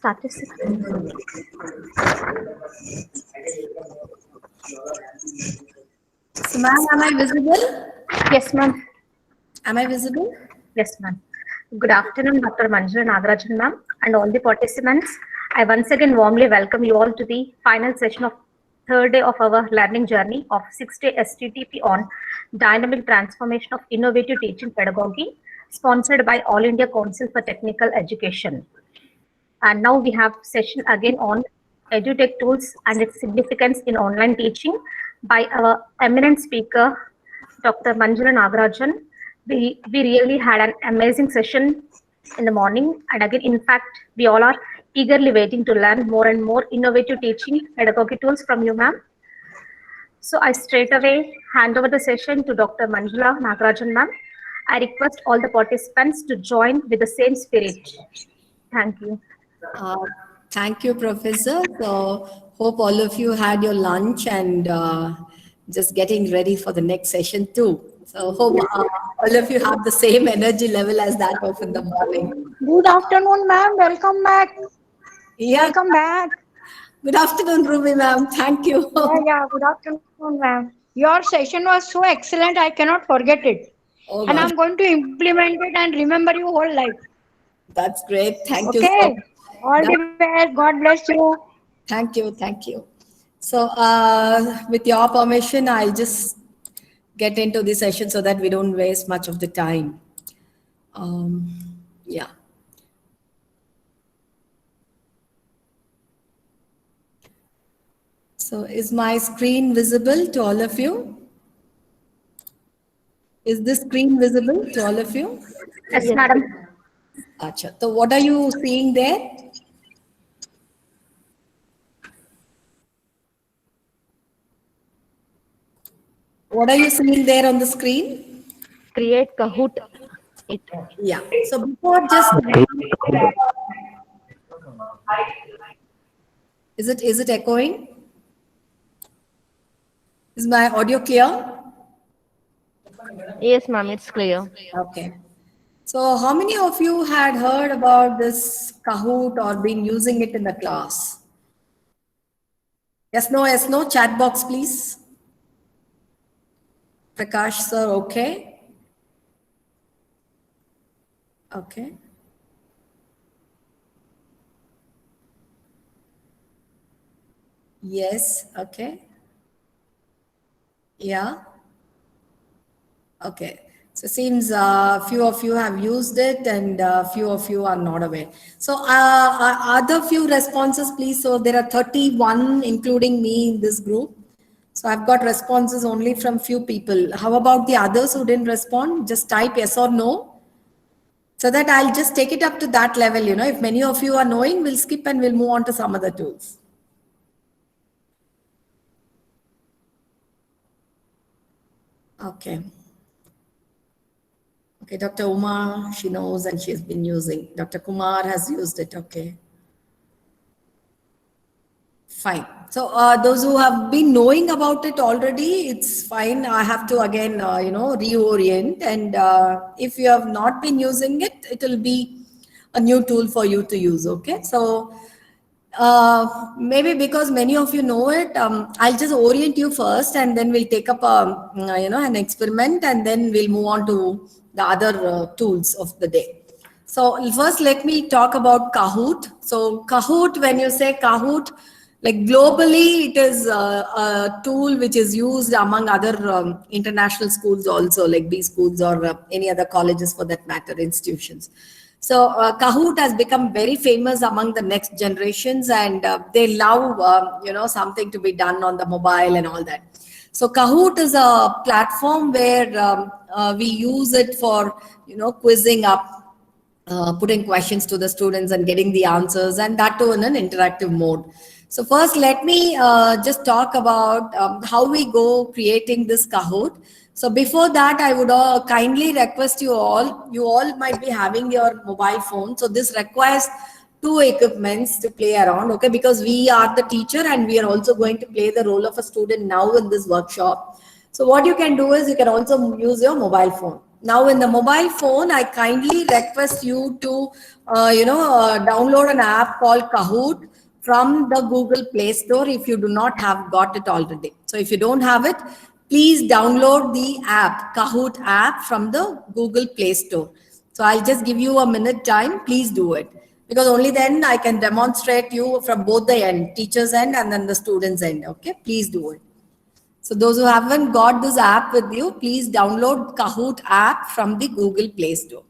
start this. So, ma'am, am I visible? Yes, ma'am. Am I visible? Yes, ma'am. Good afternoon, Dr. Manjula Nagarajan, ma'am, and all the participants. I once again warmly welcome you all to the final session of third day of our learning journey of 6-day STTP on dynamic transformation of innovative teaching pedagogy, sponsored by All India Council for Technical Education. And now we have session again on EDUTECH tools and its significance in online teaching by our eminent speaker, Dr. Manjula Nagarajan. We really had an amazing session in the morning. And again, in fact, we all are eagerly waiting to learn more and more innovative teaching pedagogy tools from you, ma'am. So I straight away hand over the session to Dr. Manjula Nagarajan, ma'am. I request all the participants to join with the same spirit. Thank you. Thank you, Professor. So, hope all of you had your lunch and just getting ready for the next session too. So, hope all of you have the same energy level as that of in the morning. Good afternoon, ma'am. Welcome back. Yeah. Welcome back. Good afternoon, Ruby, ma'am. Thank you. Yeah, good afternoon, ma'am. Your session was so excellent, I cannot forget it. Oh, and God. I'm going to implement it and remember you whole life. That's great. Thank you so Okay. much. All the best. God bless you. Thank you. Thank you. So, with your permission, I'll just get into the session so that we don't waste much of the time. Yeah. So, is my screen visible to all of you? Is this screen visible to all of you? Yes, madam. Acha. So, what are you seeing there? What are you seeing there on the screen? Create Kahoot. Yeah. So before just is it echoing? Is my audio clear? Yes, ma'am, it's clear. Okay. So how many of you had heard about this Kahoot or been using it in the class? Yes, no, chat box, please. Prakash sir, okay. Okay. Yes, okay. Yeah. Okay. So it seems few of you have used it and few of you are not aware. So other few responses, please. So there are 31, including me in this group. So I've got responses only from few people. How about the others who didn't respond? Just type yes or no. So that I'll just take it up to that level. You know, if many of you are knowing, we'll skip and we'll move on to some other tools. Okay. Okay, Dr. Uma, she knows and she's been using. Dr. Kumar has used it. Okay. Fine. So those who have been knowing about it already, it's fine. I have to again, reorient. And if you have not been using it, it will be a new tool for you to use. Okay. So maybe because many of you know it, I'll just orient you first, and then we'll take up an experiment, and then we'll move on to the other tools of the day. So first, let me talk about Kahoot. So Kahoot, when you say Kahoot, like globally, it is a tool which is used among other international schools also, like B schools or any other colleges for that matter, institutions. So Kahoot has become very famous among the next generations, and they love, something to be done on the mobile and all that. So Kahoot is a platform where we use it for, quizzing up, putting questions to the students and getting the answers, and that too in an interactive mode. So first, let me just talk about how we go creating this Kahoot. So before that, I would kindly request you all might be having your mobile phone. So this requires two equipments to play around, okay? Because we are the teacher and we are also going to play the role of a student now in this workshop. So what you can do is you can also use your mobile phone. Now in the mobile phone, I kindly request you to, download an app called Kahoot from the Google Play Store if you do not have got it already. So if you don't have it, please download the app, Kahoot app from the Google Play Store. So I'll just give you a minute time. Please do it because only then I can demonstrate you from both the end, teacher's end and then the student's end. Okay, please do it. So those who haven't got this app with you, please download Kahoot app from the Google Play Store.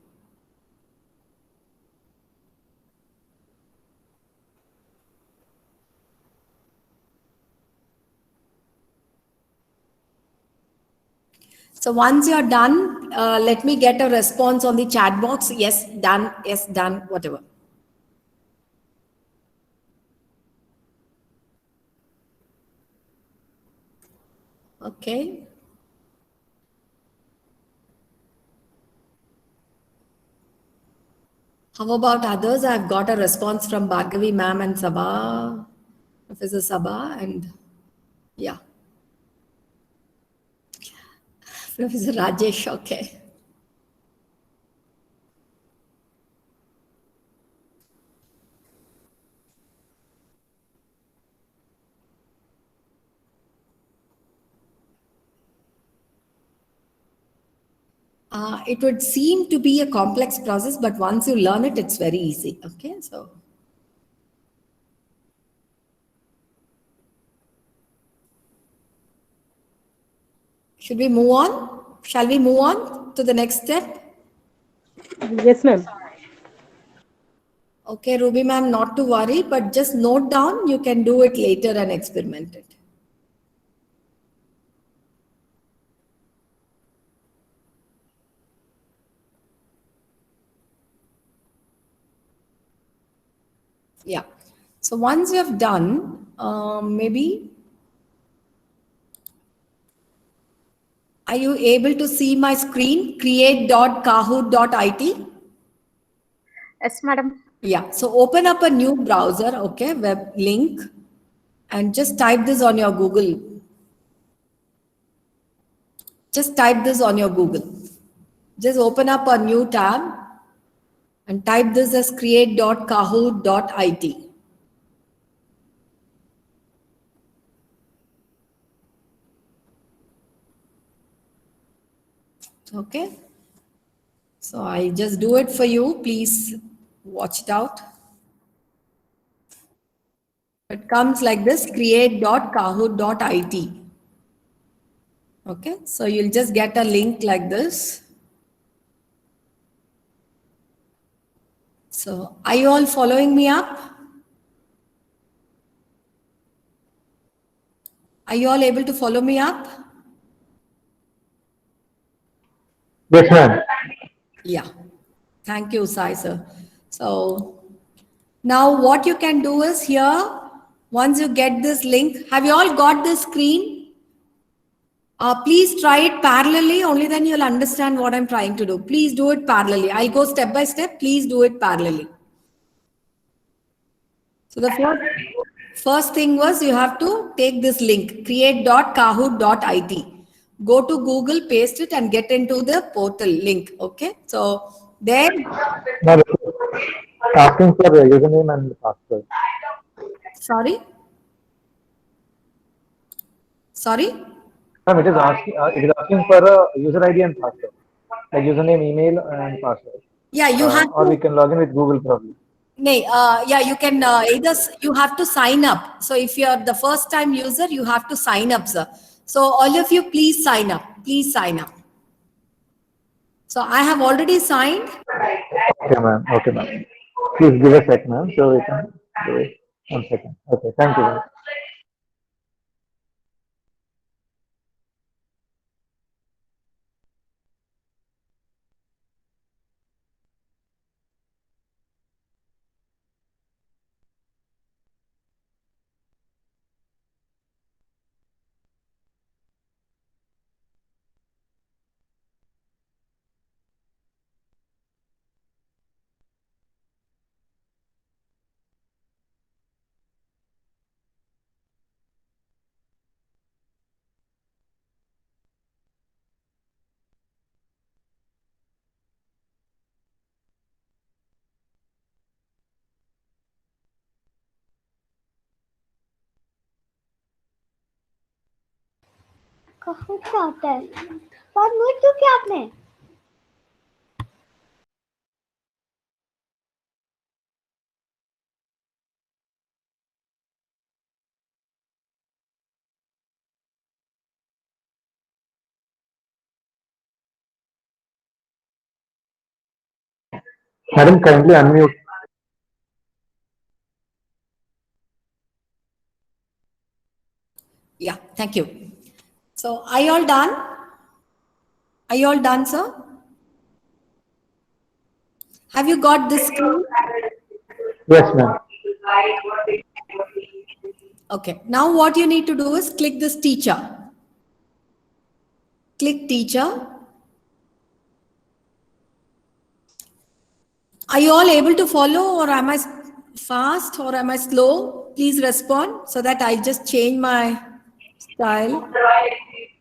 So once you're done, let me get a response on the chat box. Yes, done, whatever. Okay. How about others? I've got a response from Vaagdevi ma'am and Sabha, Professor Sabha, and yeah, Professor Rajesh. Okay. It would seem to be a complex process, but once you learn it, it's very easy. Okay, so. Should we move on? Shall we move on to the next step? Yes, ma'am. Okay, Ruby ma'am, not to worry, but just note down, you can do it later and experiment it. Yeah. So once you have done, maybe, are you able to see my screen? Create.kahoot.it. Yes, madam. Yeah. So open up a new browser, okay, web link, and just type this on your Google. Just type this on your Google. Just open up a new tab and type this as create.kahoot.it. Okay. So I just do it for you. Please watch it out. It comes like this, create.kahoot.it. Okay. So you'll just get a link like this. So are you all following me up? Are you all able to follow me up? Yes, ma'am. Yeah. Thank you, Sai sir. So now what you can do is here, once you get this link, have you all got this screen? Please try it parallelly, only then you'll understand what I'm trying to do. Please do it parallelly. I'll go step by step. Please do it parallelly. So the first thing was you have to take this link, create.kahoot.it. Go to Google, paste it and get into the portal link. Okay. So there. Now, asking for the username and password. Sorry. Sorry. Ma'am, it is asking for a user ID and password, like username, email, and password. Yeah, you have Or to. we can log in with Google probably. Yeah, you can either you have to sign up. So if you're the first time user, you have to sign up, sir. So all of you, please sign up. Please sign up. So I have already signed. Okay, ma'am. Okay, ma'am. Please give a sec, ma'am, so we can do it. 1 second. Okay, thank you, ma'am. काहूट क्या होता है? और mute क्यों किया आपने? Madam, kindly unmute. Yeah, thank you. So are you all done? Are you all done, sir? Have you got this screen? Yes, ma'am. Okay, now what you need to do is click this teacher. Click teacher. Are you all able to follow, or am I fast or am I slow? Please respond so that I just change my style.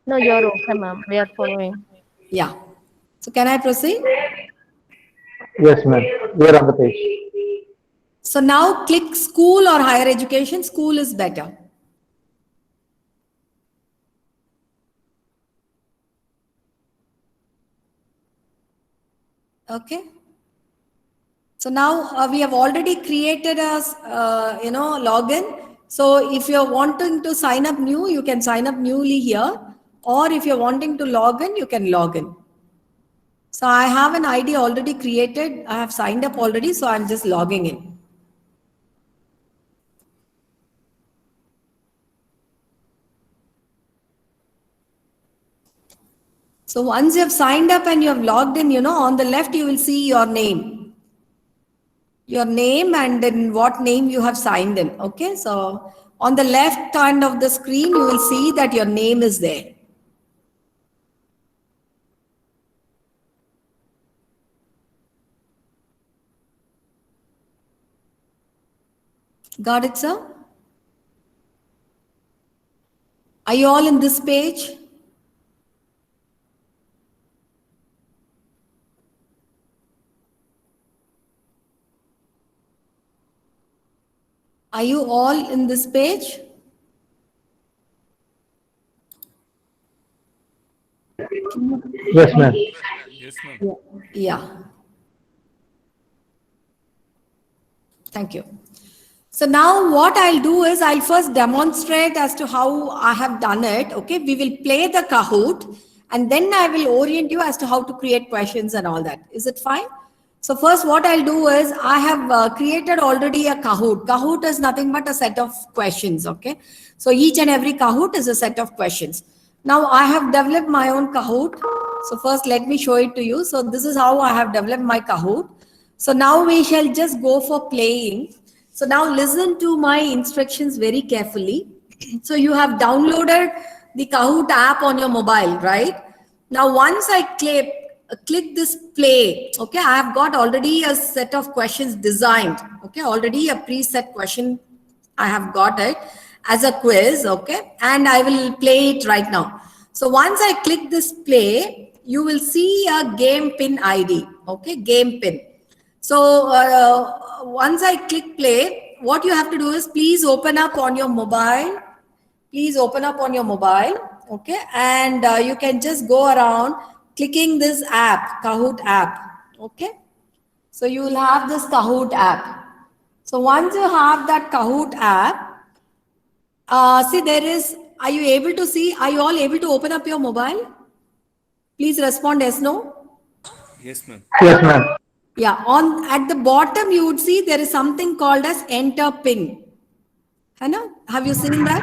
No, you're okay, ma'am. We are following. Yeah. So can I proceed? Yes, ma'am. We are on the page. So now click school or higher education. School is better. Okay. So now we have already created a login. So if you're wanting to sign up new, you can sign up newly here. Or if you're wanting to log in, you can log in. So I have an ID already created. I have signed up already. So I'm just logging in. So once you have signed up and you have logged in, on the left, you will see your name. Your name and then what name you have signed in. Okay. So on the left hand of the screen, you will see that your name is there. Got it, sir? Are you all in this page? Are you all in this page? Yes, ma'am. Yes, ma'am. Yeah. Thank you. So now what I'll do is I'll first demonstrate as to how I have done it. Okay, we will play the Kahoot and then I will orient you as to how to create questions and all that. Is it fine? So first what I'll do is I have created already a Kahoot. Kahoot is nothing but a set of questions. Okay, so each and every Kahoot is a set of questions. Now I have developed my own Kahoot. So first let me show it to you. So this is how I have developed my Kahoot. So now we shall just go for playing. So now listen to my instructions very carefully. So you have downloaded the Kahoot app on your mobile, right? Now once I click this play, okay, I have got already a set of questions designed, okay, already a preset question. I have got it as a quiz, okay, and I will play it right now. So once I click this play, you will see a game pin ID, okay, game pin. So once I click play, what you have to do is please open up on your mobile. Please open up on your mobile, okay? And you can just go around clicking this app, Kahoot app, okay? So you will have this Kahoot app. So once you have that Kahoot app, see there is, are you able to see, are you all able to open up your mobile? Please respond yes, no. Yes, ma'am. Yes, ma'am. Yeah, at the bottom you would see there is something called as enter pin. Hannah, have you seen that?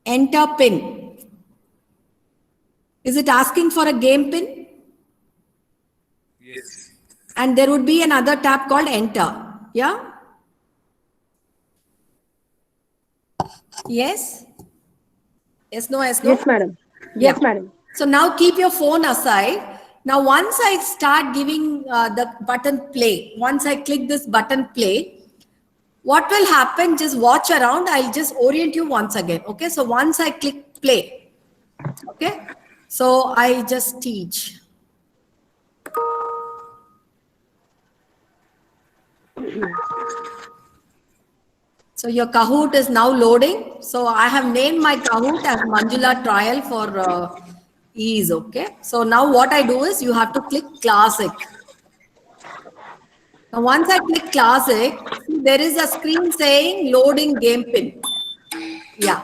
Enter pin. Is it asking for a game pin? Yes. And there would be another tab called enter. Yeah? Yes? Yes, no, yes, no? Yes, madam. Yeah. Yes, madam. So now keep your phone aside. Now once I start giving the button play, once I click this button play, what will happen, just watch around. I'll just orient you once again. Okay, so once I click play, okay, so I just teach. So your Kahoot is now loading. So I have named my Kahoot as Manjula trial for ease. Okay. So now what I do is you have to click classic. Now once I click classic, there is a screen saying loading game pin. Yeah.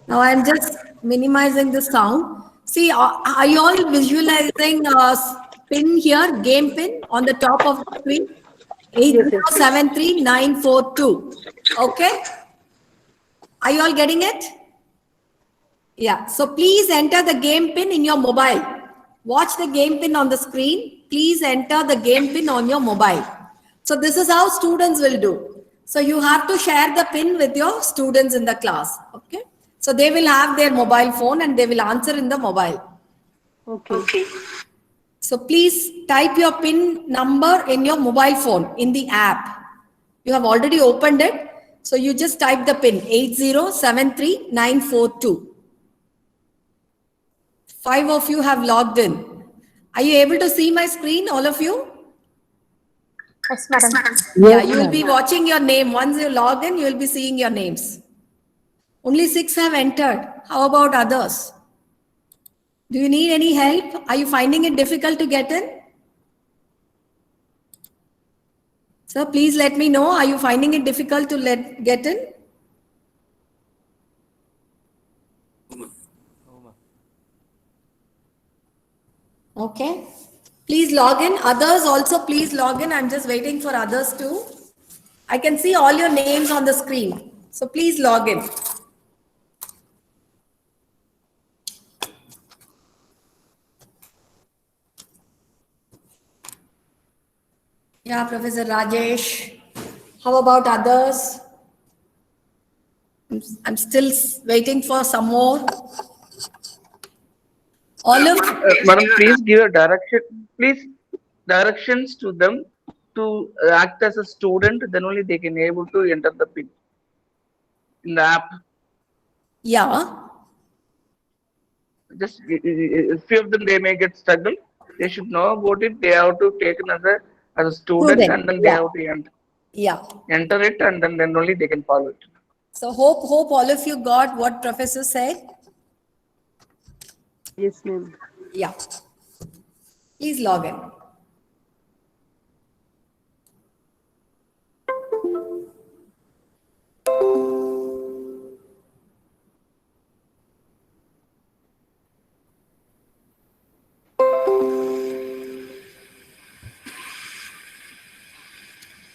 Now I'm just minimizing the sound. See, are you all visualizing a pin here, game pin on the top of the screen? 8073942. Okay. Are you all getting it? Yeah. So please enter the game pin in your mobile. Watch the game pin on the screen. Please enter the game pin on your mobile. So this is how students will do. So you have to share the pin with your students in the class. Okay. So they will have their mobile phone and they will answer in the mobile. Okay. So please type your pin number in your mobile phone in the app. You have already opened it. So you just type the pin 8073942. 5 of you have logged in. Are you able to see my screen, all of you? Yes, madam. Yeah, you will be watching your name. Once you log in, you will be seeing your names. Only 6 have entered. How about others? Do you need any help? Are you finding it difficult to get in? Sir, please let me know. Are you finding it difficult to get in? Okay. Please log in. Others also please log in. I'm just waiting for others too. I can see all your names on the screen. So please log in. Yeah, Professor Rajesh. How about others? I'm still waiting for some more. All of Madam, please give a direction. Please directions to them to act as a student. Then only they can able to enter the pin in the app. yeah. Just a few of them they may get struggle. They should know about it. They have to take another as a student, and then they have to enter it, and then only they can follow it. So hope all of you got what Professor said. Yes, ma'am. Yeah. Please log in.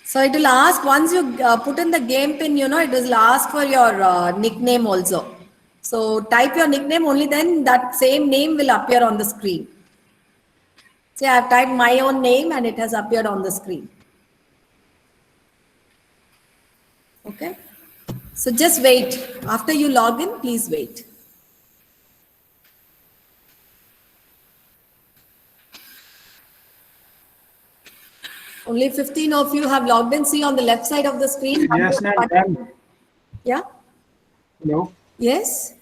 So it will ask, once you put in the game pin, it will ask for your nickname also. So type your nickname, only then that same name will appear on the screen. See, I have typed my own name and it has appeared on the screen. Okay. So just wait. After you log in, please wait. Only 15 of you have logged in. See on the left side of the screen. Yes, ma'am. Yeah. Hello. Yes.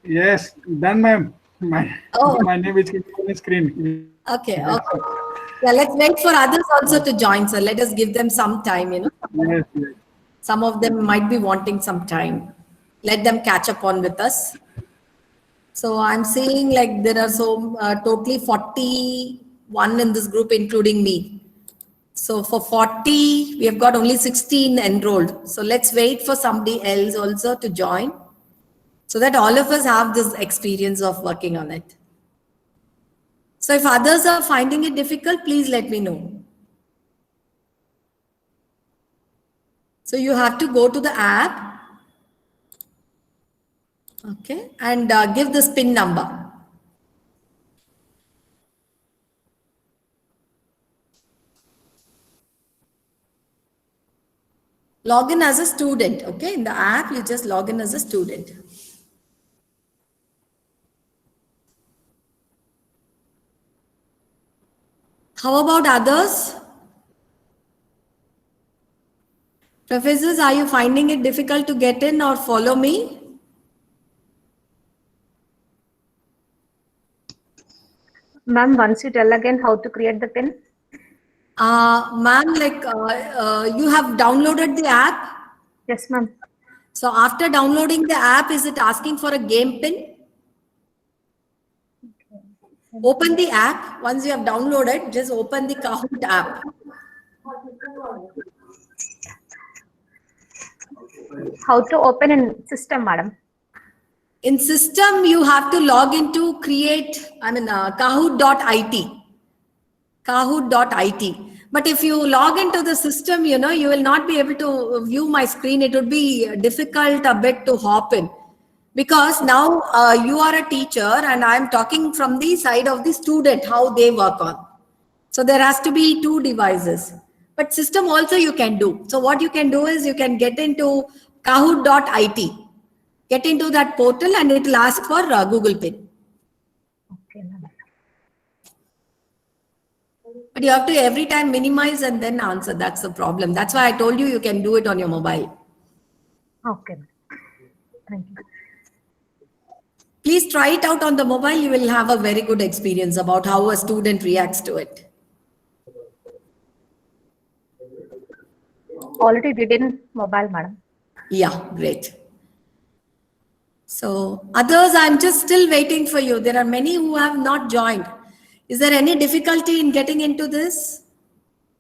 Yes, done, ma'am. My name is on the screen. Okay. Okay. Yeah, let's wait for others also to join, sir. Let us give them some time, Yes, yes. Some of them might be wanting some time. Let them catch up on with us. So I'm seeing like there are totally 41 in this group, including me. So for 40, we have got only 16 enrolled. So let's wait for somebody else also to join so that all of us have this experience of working on it. So if others are finding it difficult, please let me know. So you have to go to the app, okay, and give this PIN number. Log in as a student, okay? In the app, you just log in as a student. How about others? Professors, are you finding it difficult to get in or follow me? Ma'am, once you tell again how to create the pin. Ma'am, you have downloaded the app. Yes, ma'am. So after downloading the app, is it asking for a game pin? Open the app. Once you have downloaded, just open the Kahoot app. How to open in system, madam? In system, you have to log into Kahoot.it. Kahoot.it. But if you log into the system, you will not be able to view my screen. It would be difficult a bit to hop in. Because now you are a teacher and I'm talking from the side of the student, how they work on. So there has to be two devices. But system also you can do. So what you can do is you can get into Kahoot.it. Get into that portal and it will ask for Google Pin. Okay, ma'am. But you have to every time minimize and then answer. That's the problem. That's why I told you can do it on your mobile. Okay, ma'am. Thank you. Please try it out on the mobile. You will have a very good experience about how a student reacts to it. Already did in mobile, madam. Yeah, great. So others, I'm just still waiting for you. There are many who have not joined. Is there any difficulty in getting into this?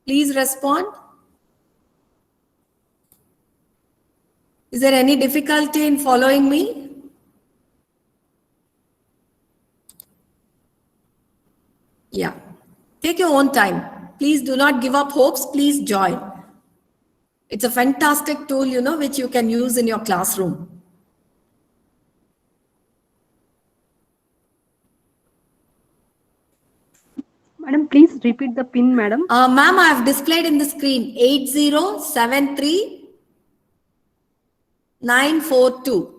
Please respond. Is there any difficulty in following me? Yeah. Take your own time. Please do not give up hopes. Please join. It's a fantastic tool, which you can use in your classroom. Madam, please repeat the pin, madam. Ma'am, I have displayed in the screen 8073942.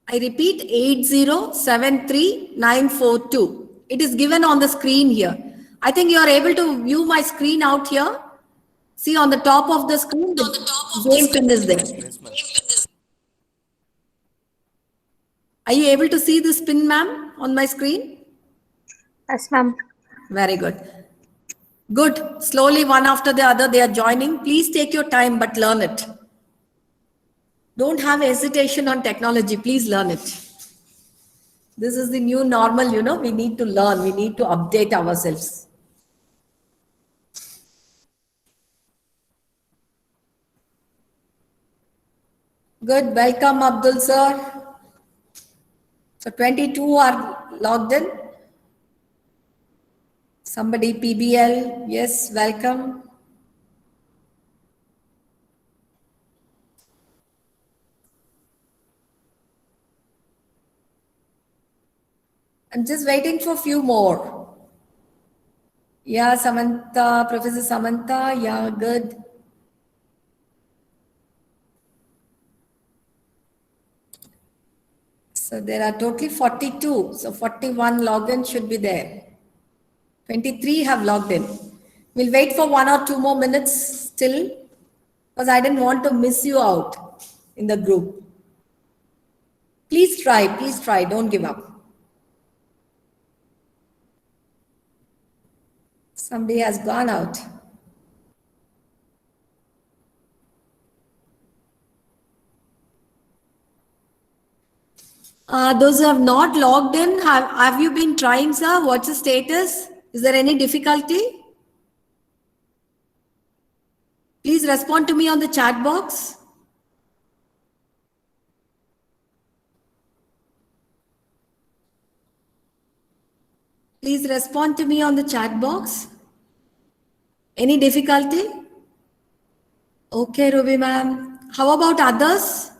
I repeat 8073942. It is given on the screen here. I think you are able to view my screen out here. See on the top of the screen, the game pin is there. Yes, ma'am. Are you able to see this pin, ma'am, on my screen? Yes, ma'am. Very good. Good. Slowly, one after the other, they are joining. Please take your time, but learn it. Don't have hesitation on technology. Please learn it. This is the new normal, we need to learn. We need to update ourselves. Good. Welcome, Abdul sir. So 22 are logged in. Somebody PBL. Yes, welcome. I'm just waiting for a few more. Yeah, Samantha, Professor Samantha. Yeah, good. So there are totally 42. So 41 login should be there. 23 have logged in. We'll wait for 1 or 2 more minutes still because I didn't want to miss you out in the group. Please try, don't give up. Somebody has gone out. Those who have not logged in, have you been trying, sir? What's the status? Is there any difficulty? Please respond to me on the chat box. Please respond to me on the chat box. Any difficulty? Okay, Ruby ma'am. How about others?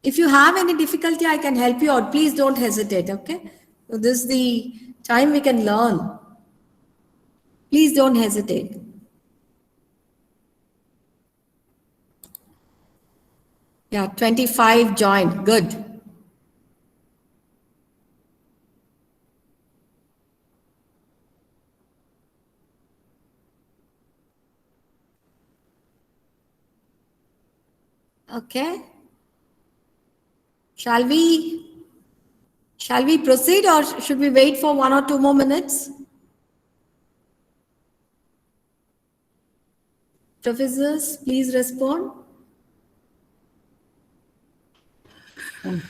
If you have any difficulty, I can help you out. Please don't hesitate, okay? So this is the time we can learn. Please don't hesitate. Yeah, 25 joined. Good. Okay. Shall we proceed or should we wait for 1 or 2 more minutes? Professors, please respond.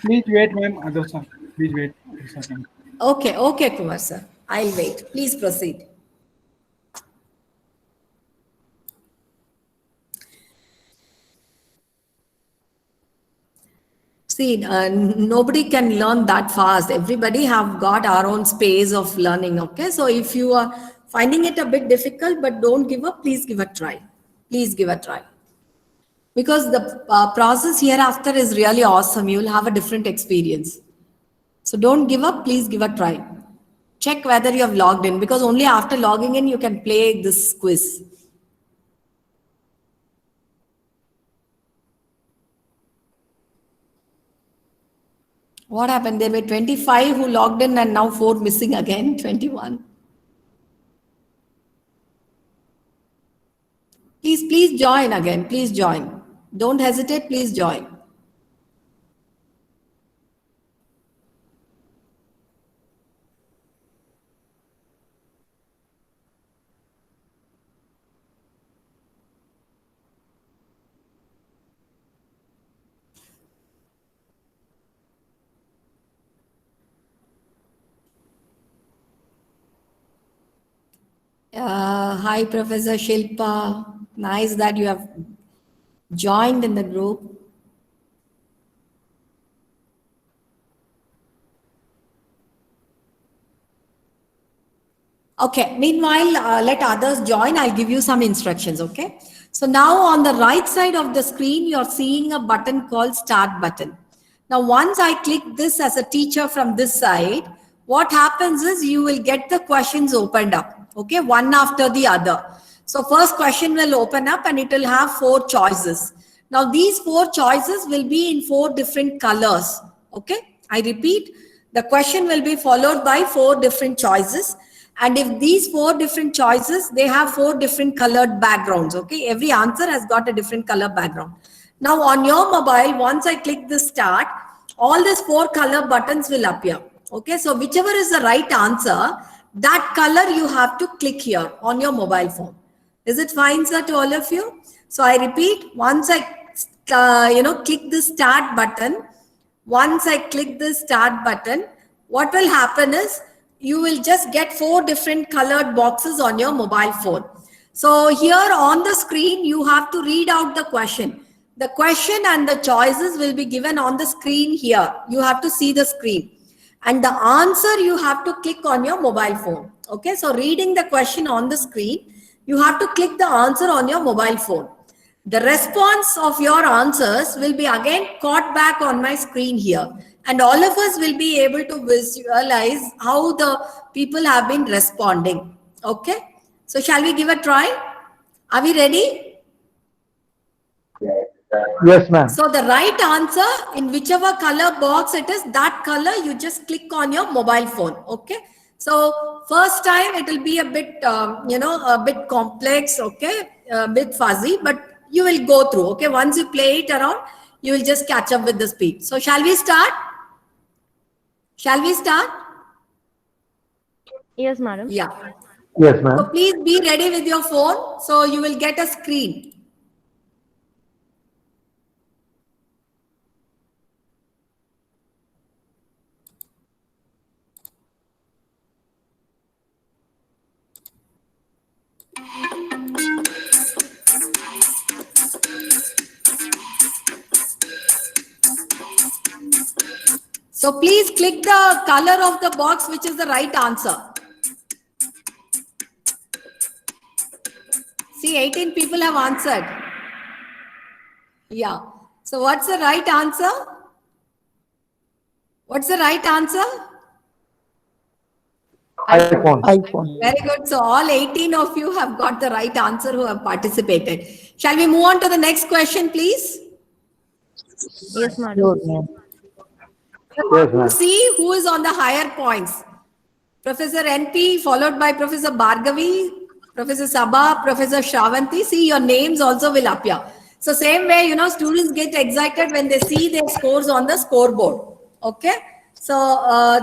Please wait, ma'am. Others are. Please wait a second. Okay, Kumar sir. I'll wait. Please proceed. See, nobody can learn that fast. Everybody have got our own space of learning. Okay, so if you are finding it a bit difficult, but don't give up, please give a try. Please give a try. Because the process hereafter is really awesome. You will have a different experience. So don't give up, please give a try. Check whether you have logged in, because only after logging in you can play this quiz. What happened? There were 25 who logged in and now 4 missing again, 21. Please join again. Please join. Don't hesitate. Please join. Hi, Professor Shilpa. Nice that you have joined in the group. Okay, meanwhile, let others join. I'll give you some instructions, okay? So now on the right side of the screen, you're seeing a button called Start button. Now, once I click this as a teacher from this side, what happens is you will get the questions opened up, okay? One after the other. So first question will open up and it will have 4 choices. Now, these 4 choices will be in 4 different colors, okay? I repeat, the question will be followed by 4 different choices. And if these 4 different choices, they have 4 different colored backgrounds, okay? Every answer has got a different color background. Now on your mobile, once I click the start, all these 4 color buttons will appear, okay? So whichever is the right answer, that color you have to click here on your mobile phone. Is it fine, sir, to all of you? So I repeat, once I, click the start button, once I click the start button, what will happen is, you will just get 4 different colored boxes on your mobile phone. So here on the screen, you have to read out the question. The question and the choices will be given on the screen here. You have to see the screen. And the answer you have to click on your mobile phone. Okay, so reading the question on the screen, you have to click the answer on your mobile phone. The response of your answers will be again caught back on my screen here. And all of us will be able to visualize how the people have been responding. Okay. So shall we give a try? Are we ready? Yes, ma'am. So the right answer in whichever color box it is, that color you just click on your mobile phone. Okay. So first time it will be a bit, a bit complex. Okay. A bit fuzzy, but you will go through. Okay. Once you play it around, you will just catch up with the speed. So shall we start? Shall we start? Yes, madam. Yeah. Yes, ma'am. So please be ready with your phone. So you will get a screen. So please click the color of the box which is the right answer. See, 18 people have answered. Yeah. So what's the right answer? What's the right answer? iPhone. Very good. So all 18 of you have got the right answer who have participated. Shall we move on to the next question, please? Yes, madam. Yes, ma'am. See who is on the higher points. Professor NP followed by Professor Vaagdevi, Professor Sabha, Professor Shravanti. See, your names also will appear. So same way, you know, students get excited when they see their scores on the scoreboard. Okay. So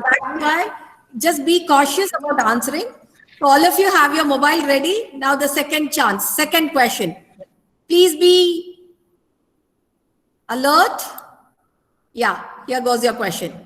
that's why just be cautious about answering. So all of you have your mobile ready. Now the second chance, second question. Please be alert. Yeah, here goes your question.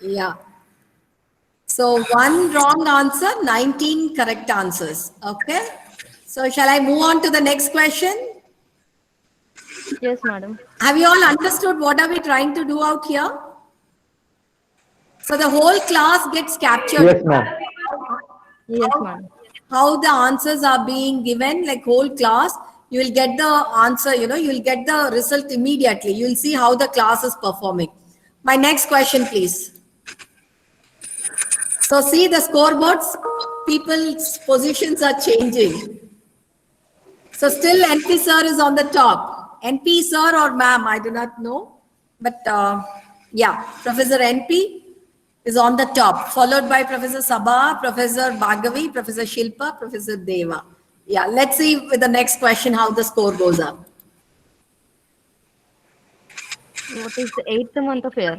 Yeah. So one wrong answer, 19 correct answers. Okay. So shall I move on to the next question? Yes, madam. Have you all understood what are we trying to do out here? So the whole class gets captured. Yes, ma'am. Yes, madam. How the answers are being given, like whole class, you will get the answer, you know, you will get the result immediately. You will see how the class is performing. My next question, please. So see the scoreboards, people's positions are changing. So still NP sir is on the top. NP sir or ma'am, I do not know. But yeah, Professor NP is on the top, followed by Professor Sabha, Professor Vaagdevi, Professor Shilpa, Professor Deva. Yeah, let's see with the next question how the score goes up. What is the 8th month of year?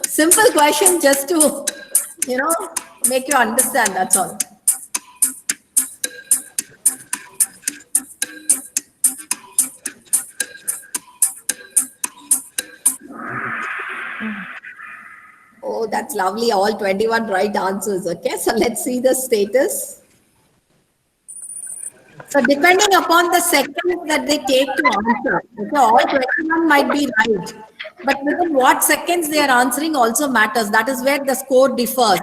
Simple question just to, you know, make you understand, that's all. Oh, that's lovely. All 21 right answers. Okay, so let's see the status. So depending upon the seconds that they take to answer, okay, all 21 might be right. But within what seconds they are answering also matters. That is where the score differs.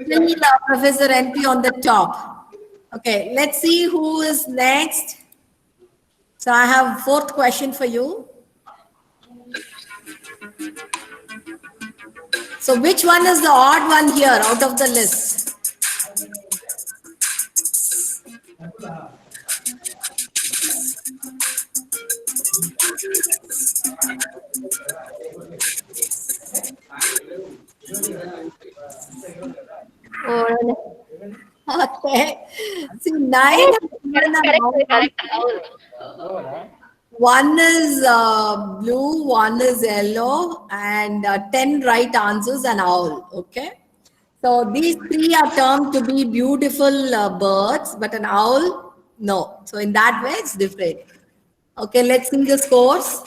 Still Professor NP on the top. Okay, let's see who is next. So I have fourth question for you. So which one is the odd one here out of the list? Okay. See, 9. Correct. One is blue, one is yellow, and 10 right answers and owl. Okay. So these three are termed to be beautiful birds, but an owl, no. So in that way, it's different. Okay, let's see the scores.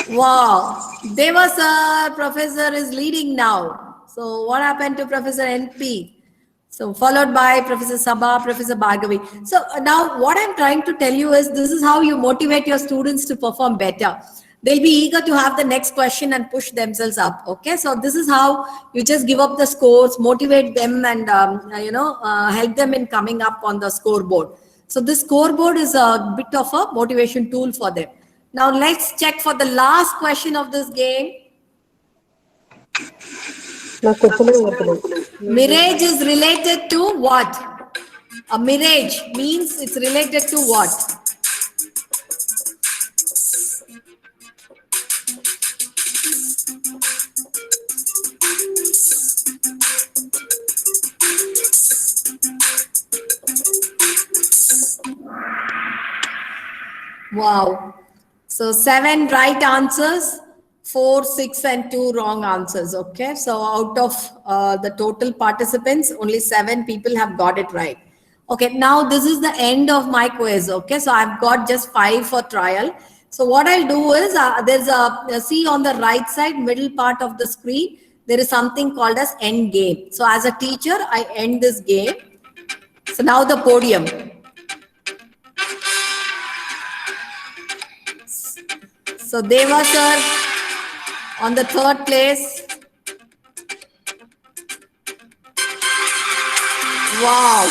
Wow, Deva sir, professor is leading now. So what happened to Professor NP? So followed by Professor Sabha, Professor Vaagdevi. So now what I'm trying to tell you is this is how you motivate your students to perform better. They'll be eager to have the next question and push themselves up. Okay, so this is how you just give up the scores, motivate them, and help them in coming up on the scoreboard. So this scoreboard is a bit of a motivation tool for them. Now let's check for the last question of this game. Mirage is related to what? A mirage means it's related to what? Wow. So 7 right answers, 4, 6, and 2 wrong answers. Okay. So out of the total participants, only 7 people have got it right. Okay. Now this is the end of my quiz. Okay. So I've got just 5 for trial. So what I'll do is there's see on the right side, middle part of the screen, there is something called as end game. So as a teacher, I end this game. So now the podium. So Deva sir on the 3rd place. Wow.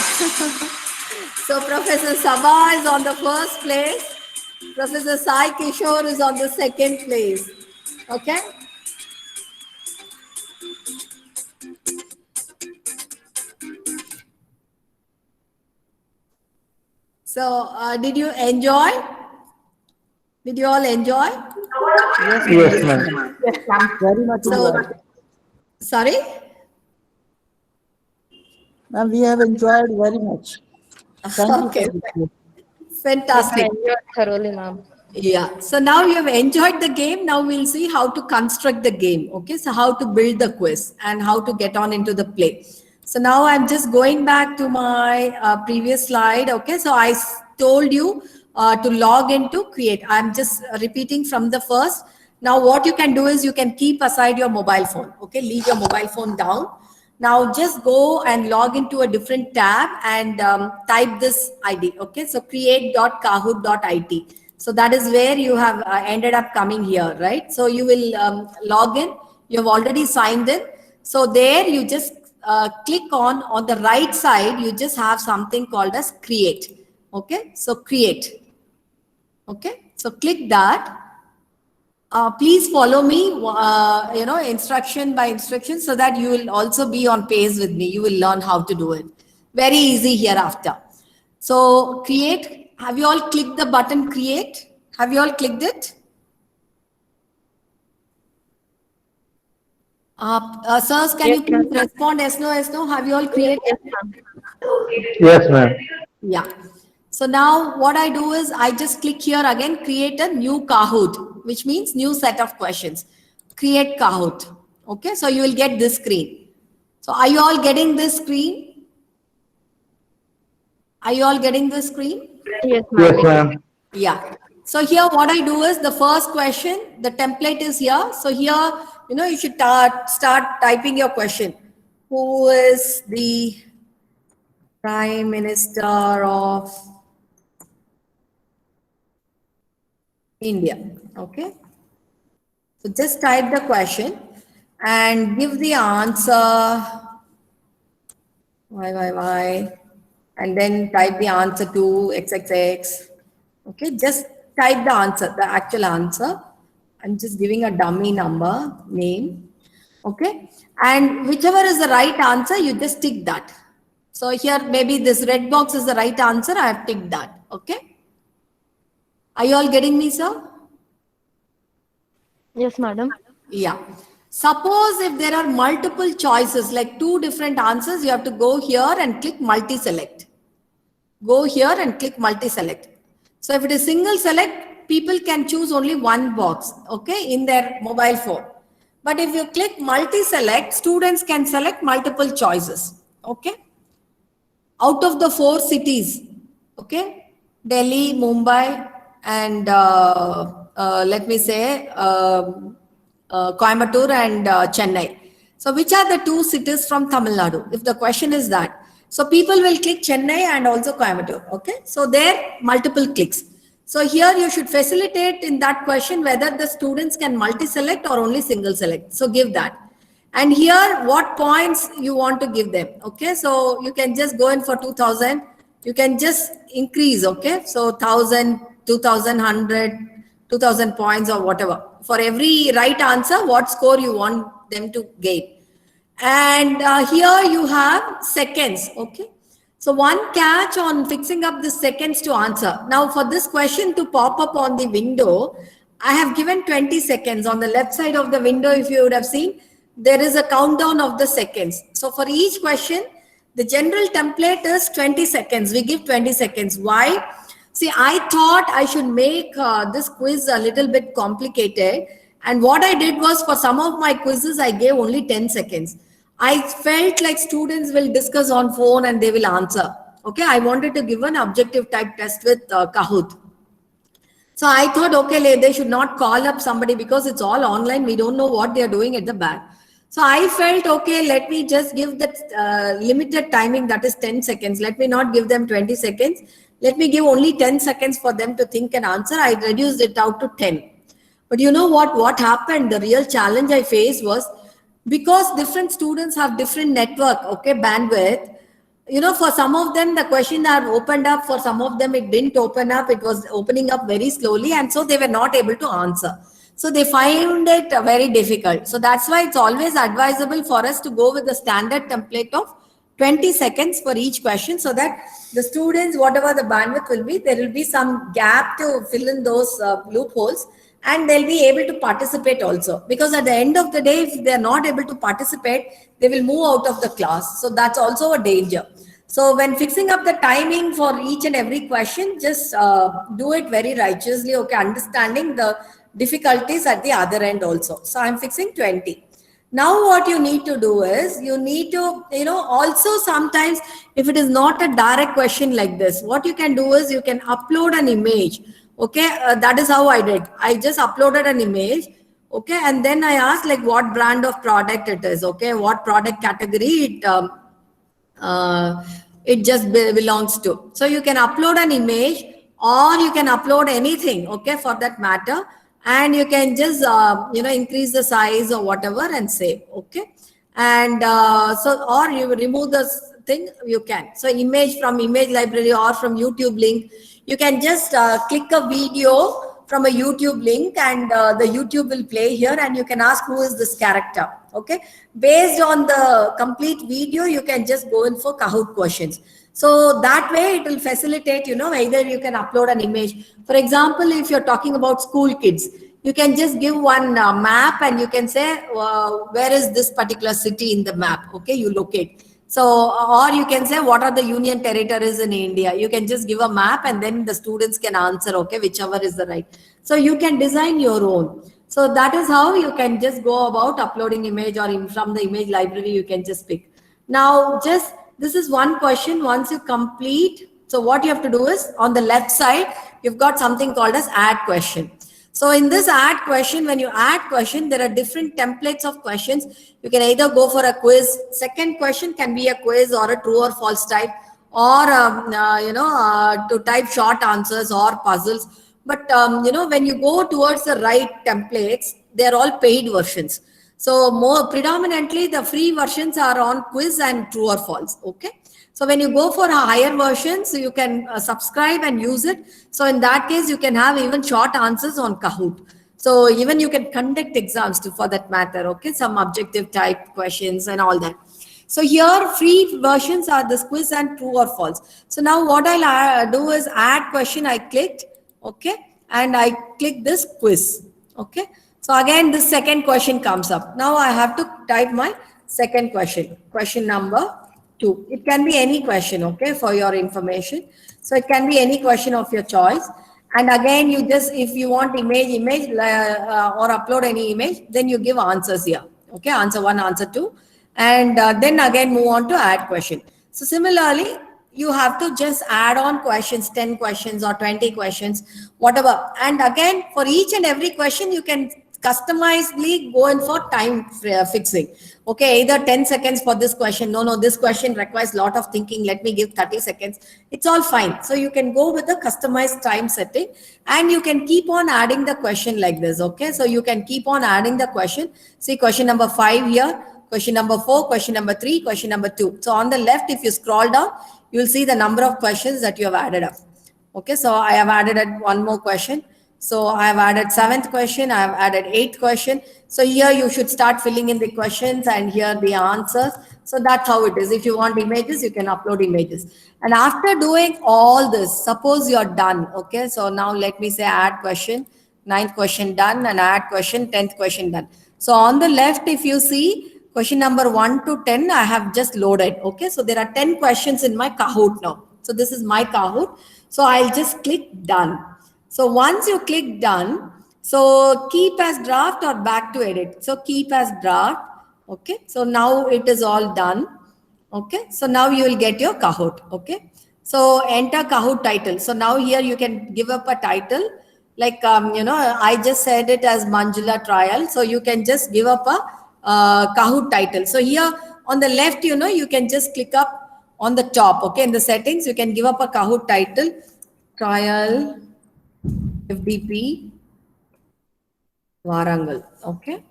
So Professor Sabha is on the 1st place. Professor Sai Kishore is on the second place. Okay. So, did you enjoy? Did you all enjoy? Yes, ma'am. Yes, ma'am. Very much So, enjoyed. sorry? Ma'am, we have enjoyed very much. Thank you Okay, for this. Yes, I fantastic. enjoyed thoroughly, ma'am. Yeah. So now you have enjoyed the game. Now we'll see how to construct the game. Okay. So how to build the quiz and how to get on into the play. So now I'm just going back to my previous slide. Okay. So I told you to log into create. I'm just repeating from the first. Now what you can do is you can keep aside your mobile phone. Okay. Leave your mobile phone down. Now just go and log into a different tab and type this ID. Okay. So create.kahoot.it. So that is where you have ended up coming here, right? So you will log in. You have already signed in. So there you just click on the right side, you just have something called as create. Okay. So create. Okay. So click that. Please follow me, instruction by instruction so that you will also be on pace with me. You will learn how to do it. Very easy hereafter. So create. Have you all clicked the button create? Have you all clicked it? Sirs, can you please respond? Yes, no, yes, no. Have you all created? Yes, ma'am. Yes, ma'am. Yeah. So now what I do is I just click here again, create a new Kahoot, which means new set of questions. Create Kahoot. Okay, so you will get this screen. So are you all getting this screen? Are you all getting this screen? Yes, ma'am. Yes, ma'am. Yeah. So here what I do is the first question, the template is here. So here, you should start typing your question. Who is the Prime Minister of India? Okay. So just type the question and give the answer. Why, and then type the answer to XXX. Okay, just type the answer, the actual answer. I'm just giving a dummy number, name. Okay, and whichever is the right answer, you just tick that. So here, maybe this red box is the right answer. I have ticked that. Okay. Are you all getting me, sir? Yes, madam. Yeah. Suppose if there are multiple choices, like 2 different answers, you have to go here and click multi-select. Go here and click multi-select. So if it is single select, people can choose only one box, okay, in their mobile phone. But if you click multi-select, students can select multiple choices, okay. Out of the 4 cities, okay, Delhi, Mumbai, and let me say Coimbatore and Chennai. So which are the 2 cities from Tamil Nadu? If the question is that. So people will click Chennai and also Coimbatore. Okay. So there multiple clicks. So here you should facilitate in that question whether the students can multi-select or only single select. So give that. And here what points you want to give them. Okay. So you can just go in for 2000. You can just increase. Okay. So 1000, 2100, 2000 points or whatever. For every right answer, what score you want them to gain. And here you have seconds. Okay. So one catch on fixing up the seconds to answer. Now for this question to pop up on the window, I have given 20 seconds on the left side of the window. If you would have seen, there is a countdown of the seconds. So for each question, the general template is 20 seconds. We give 20 seconds. Why? See, I thought I should make this quiz a little bit complicated. And what I did was for some of my quizzes, I gave only 10 seconds. I felt like students will discuss on phone and they will answer. Okay, I wanted to give an objective type test with Kahoot. So I thought, okay, they should not call up somebody because it's all online. We don't know what they're doing at the back. So I felt, okay, let me just give that limited timing, that is 10 seconds. Let me not give them 20 seconds. Let me give only 10 seconds for them to think and answer. I reduced it out to 10. But you know what happened? The real challenge I faced was because different students have different network, okay, bandwidth. you know, for some of them, the question are opened up. For some of them, it didn't open up. It was opening up very slowly. And so they were not able to answer. So they find it very difficult. So that's why it's always advisable for us to go with the standard template of 20 seconds for each question, so that the students, whatever the bandwidth will be, there will be some gap to fill in those loopholes, and they'll be able to participate also. Because at the end of the day, if they're not able to participate, they will move out of the class. So that's also a danger. So when fixing up the timing for each and every question, just do it very righteously, okay, understanding the difficulties at the other end also. So I'm fixing 20. Now what you need to do is, you need to, you know, also sometimes if it is not a direct question like this, what you can do is you can upload an image. Okay, that is how I did. I just uploaded an image. Okay, and then I asked like what brand of product it is. Okay, what product category it just belongs to. So you can upload an image, or you can upload anything, okay, for that matter, and you can just you know, increase the size or whatever and save. Okay, and so, or you remove the thing, you can. So image from image library or from YouTube link, you can just click a video from a YouTube link, and the YouTube will play here, and you can ask who is this character. Okay, based on the complete video, you can just go in for Kahoot questions. So that way it will facilitate, you know, either you can upload an image. For example, if you're talking about school kids, you can just give one map, and you can say, where is this particular city in the map? Okay, you locate. So, or you can say, what are the union territories in India? You can just give a map, and then the students can answer, okay, whichever is the right. So you can design your own. So that is how you can just go about uploading image, or from the image library, you can just pick. Now, just, this is one question. Once you complete, so what you have to do is, on the left side, you've got something called as add question. So in this add question, when you add question, there are different templates of questions. You can either go for a quiz. Second question can be a quiz or a true or false type, or you know, to type short answers or puzzles. But you know, when you go towards the right templates, they're all paid versions. So more predominantly, the free versions are on quiz and true or false. Okay. So when you go for a higher version, so you can subscribe and use it. So in that case, you can have even short answers on Kahoot. So even you can conduct exams too, for that matter. Okay, some objective type questions and all that. So here, free versions are this quiz and true or false. So now what I'll do is add question. I clicked, okay, and I click this quiz. Okay. So again, the second question comes up. Now I have to type my second question. Question number 2. It can be any question, okay, for your information. So it can be any question of your choice. And again, you just, if you want image or upload any image, then you give answers here. Okay, answer 1, answer 2. And then again move on to add question. So similarly, you have to just add on questions, 10 questions or 20 questions, whatever. And again, for each and every question, you can customizedly go in for time fixing. Okay, either 10 seconds for this question. No, this question requires a lot of thinking. Let me give 30 seconds. It's all fine. So you can go with the customized time setting, and you can keep on adding the question like this. Okay, so you can keep on adding the question. See, question number 5 here, question number 4, question number 3, question number 2. So on the left, if you scroll down, you will see the number of questions that you have added up. Okay, so I have added one more question. So I have added 7th question, I have added 8th question. So here you should start filling in the questions, and here the answers. So that's how it is. If you want images, you can upload images. And after doing all this, suppose you're done. Okay, so now let me say add question, 9th question done, and add question, 10th question done. So on the left, if you see question number 1 to 10, I have just loaded. Okay, so there are 10 questions in my Kahoot now. So this is my Kahoot. So I'll just click done. So once you click done, so keep as draft or back to edit. So keep as draft. Okay. So now it is all done. Okay. So now you will get your Kahoot. Okay. So enter Kahoot title. So now here you can give up a title. Like, you know, I just said it as Manjula trial. So you can just give up a Kahoot title. So here on the left, you know, you can just click up on the top. Okay. In the settings, you can give up a Kahoot title, trial FDP Warangal. Okay.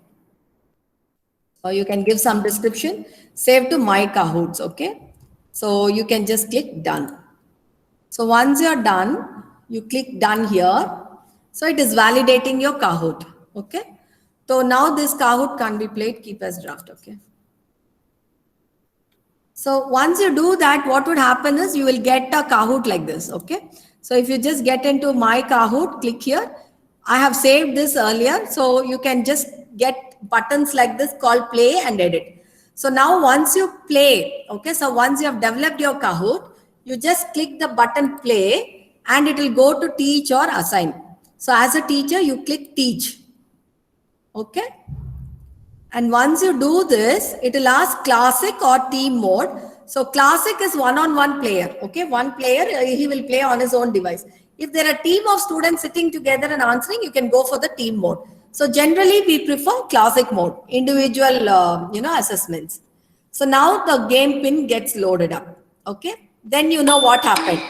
Or you can give some description, save to my Kahoots. Okay. So you can just click done. So once you're done, you click done here. So it is validating your Kahoot. Okay. So now this Kahoot can't be played, keep as draft. Okay. So once you do that, what would happen is you will get a Kahoot like this. Okay. So if you just get into my Kahoot, click here. I have saved this earlier. So you can just get buttons like this called play and edit. So now once you play, okay. So once you have developed your Kahoot, you just click the button play and it will go to teach or assign. So as a teacher, you click teach. Okay. And once you do this, it will ask classic or team mode. So classic is one-on-one player. Okay, one player, he will play on his own device. If there are a team of students sitting together and answering, you can go for the team mode. So generally we prefer classic mode, individual, assessments. So now the game pin gets loaded up. Okay, then you know what happened.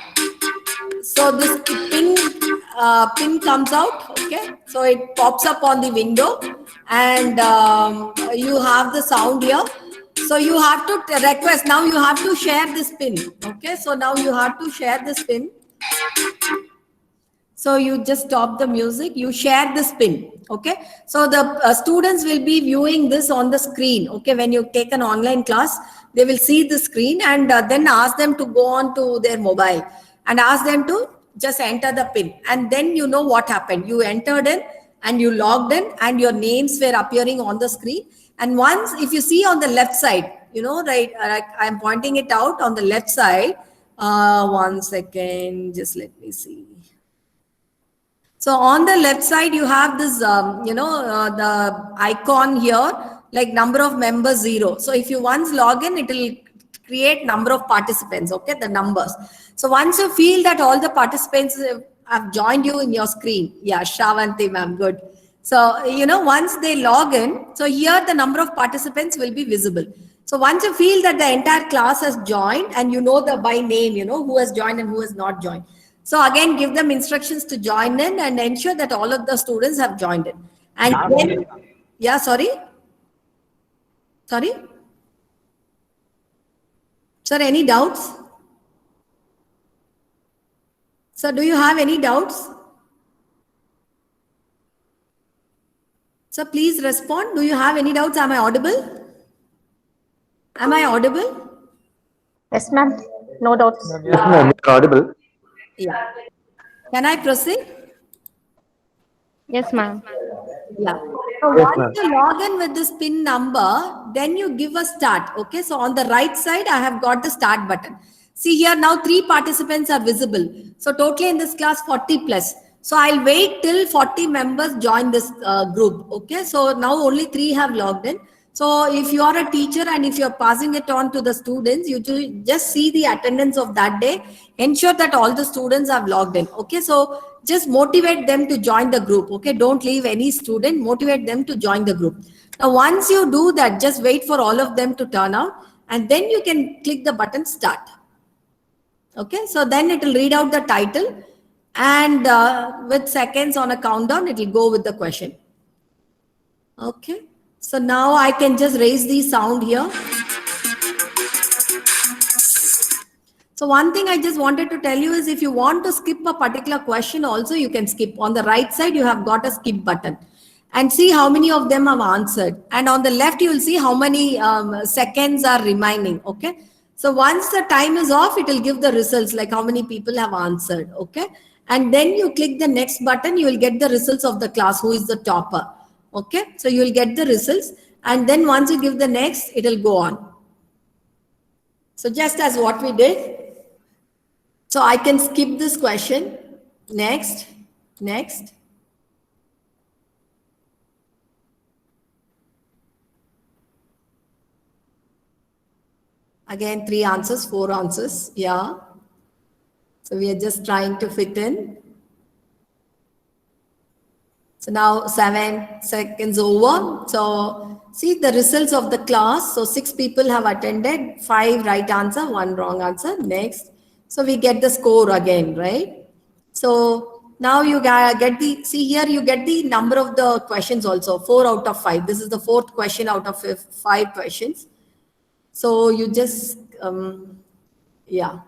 So this pin comes out, okay? So it pops up on the window and you have the sound here. So you have to request, now you have to share this pin, okay? So now you have to share this pin. So you just stop the music, you share this pin, okay? So the students will be viewing this on the screen, okay? When you take an online class, they will see the screen and then ask them to go on to their mobile and ask them to just enter the pin. And then you know what happened. You entered in and you logged in and your names were appearing on the screen. And once, if you see on the left side, right, I'm pointing it out on the left side. 1 second, just let me see. So on the left side, you have this, the icon here, like number of members 0. So if you once log in, it will create number of participants, okay, the numbers. So once you feel that all the participants have joined you in your screen, yeah, Shravanti ma'am, good. So, once they log in, so here the number of participants will be visible. So once you feel that the entire class has joined and you know the by name, who has joined and who has not joined. So again, give them instructions to join in and ensure that all of the students have joined in. And then, yeah, sorry. Sir, any doubts? Sir, do you have any doubts? Sir, please respond. Do you have any doubts? Am I audible? Am I audible? Yes, ma'am. No doubts. Yes, ma'am. You're audible. Yeah. Can I proceed? Yes, ma'am. Yeah. So Yes, once you log in with this PIN number, then you give a start. Okay. So on the right side, I have got the start button. See here now 3 participants are visible. So totally in this class 40 plus. So I'll wait till 40 members join this group. Okay. So now only 3 have logged in. So if you are a teacher and if you're passing it on to the students, you just see the attendance of that day. Ensure that all the students have logged in. Okay. So just motivate them to join the group. Okay. Don't leave any student. Motivate them to join the group. Now, once you do that, just wait for all of them to turn out and then you can click the button start. Okay. So then it will read out the title and with seconds on a countdown, it will go with the question. Okay. So now I can just raise the sound here. So one thing I just wanted to tell you is if you want to skip a particular question also, you can skip. On the right side, you have got a skip button. And see how many of them have answered. And on the left, you will see how many seconds are remaining. Okay. So once the time is off, it will give the results like how many people have answered. Okay. And then you click the next button, you will get the results of the class, who is the topper. Okay. So you will get the results. And then once you give the next, it will go on. So just as what we did. So I can skip this question. Next. Again, 3 answers, 4 answers. Yeah. So we are just trying to fit in. So now 7 seconds over. So see the results of the class. So 6 people have attended, 5 right answer, 1 wrong answer. Next. So we get the score again, right? So now you get the, see here you get the number of the questions also, 4 out of 5. This is the 4th question out of 5 questions. So you just Yeah.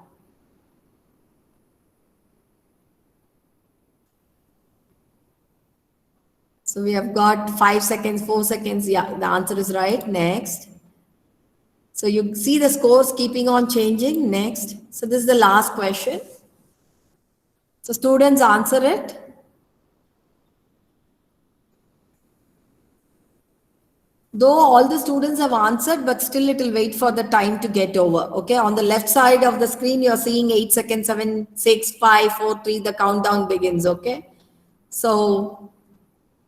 So we have got 5 seconds, 4 seconds. Yeah, the answer is right. Next. So you see the scores keeping on changing. Next. So this is the last question. So students answer it. Though all the students have answered, but still it will wait for the time to get over. Okay, on the left side of the screen, you're seeing 8 seconds, 7, 6, 5, 4, 3, the countdown begins. Okay, so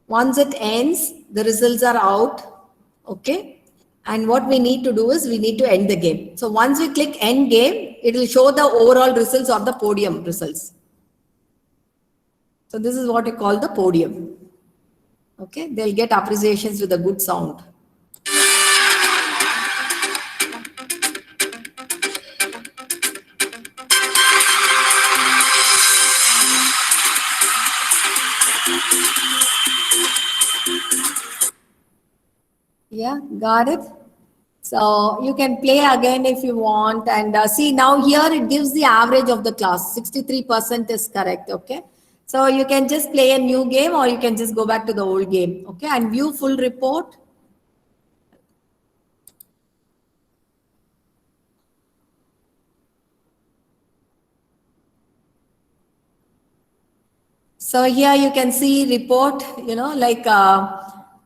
once it ends, the results are out. Okay, and what we need to do is we need to end the game. So once we click end game, it will show the overall results of the podium results. So this is what we call the podium. Okay, they'll get appreciations with a good sound. Yeah, got it. So you can play again if you want. And see, now here it gives the average of the class. 63% is correct. Okay. So you can just play a new game or you can just go back to the old game. Okay. And view full report. So here you can see report, like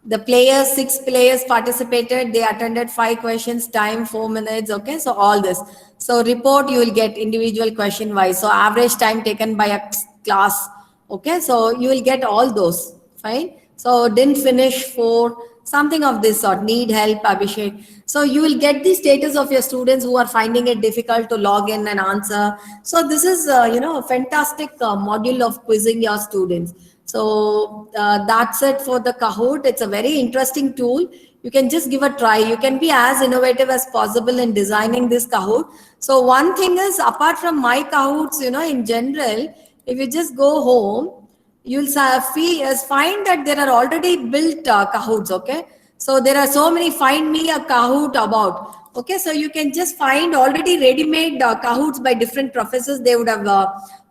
the players, 6 players participated. They attended 5 questions, time 4 minutes. Okay, so all this. So report, you will get individual question wise. So average time taken by a class. Okay, so you will get all those. Fine. So didn't finish 4, something of this sort. Need help, Abhishek. So you will get the status of your students who are finding it difficult to log in and answer. So this is, a fantastic module of quizzing your students. So that's it for the Kahoot. It's a very interesting tool. You can just give a try. You can be as innovative as possible in designing this Kahoot. So one thing is, apart from my Kahoots, in general, if you just go home, you'll find that there are already built Kahoots. Okay. So there are so many, find me a Kahoot about. Okay. So you can just find already ready-made Kahoots by different professors. They would have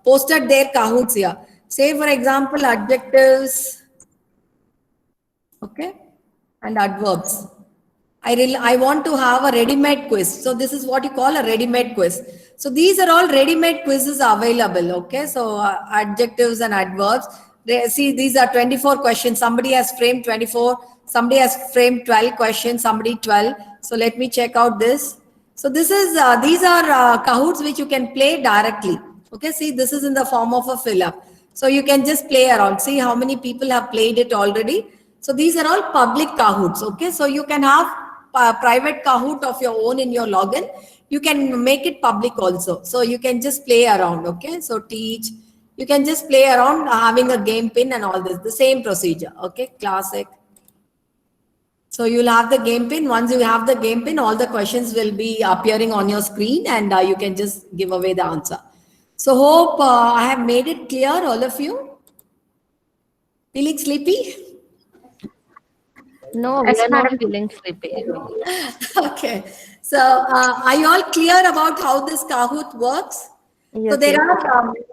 posted their Kahoots here. Say, for example, adjectives, okay, and adverbs. I want to have a ready-made quiz. So this is what you call a ready-made quiz. So these are all ready-made quizzes available, okay? So adjectives and adverbs. See, these are 24 questions. Somebody has framed 24. Somebody has framed 12 questions. Somebody 12. So let me check out this. So this is these are Kahoots which you can play directly. Okay, see, this is in the form of a fill-up. So you can just play around. See how many people have played it already. So these are all public Kahoots. Okay, so you can have a private Kahoot of your own in your login. You can make it public also. So you can just play around. Okay, so teach. You can just play around having a game pin and all this. The same procedure. Okay, classic. So you'll have the game pin. Once you have the game pin, all the questions will be appearing on your screen and you can just give away the answer. So hope I have made it clear, all of you. Feeling sleepy? No, we are not feeling sleepy. Okay. So are you all clear about how this Kahoot works? Yes, So there yes.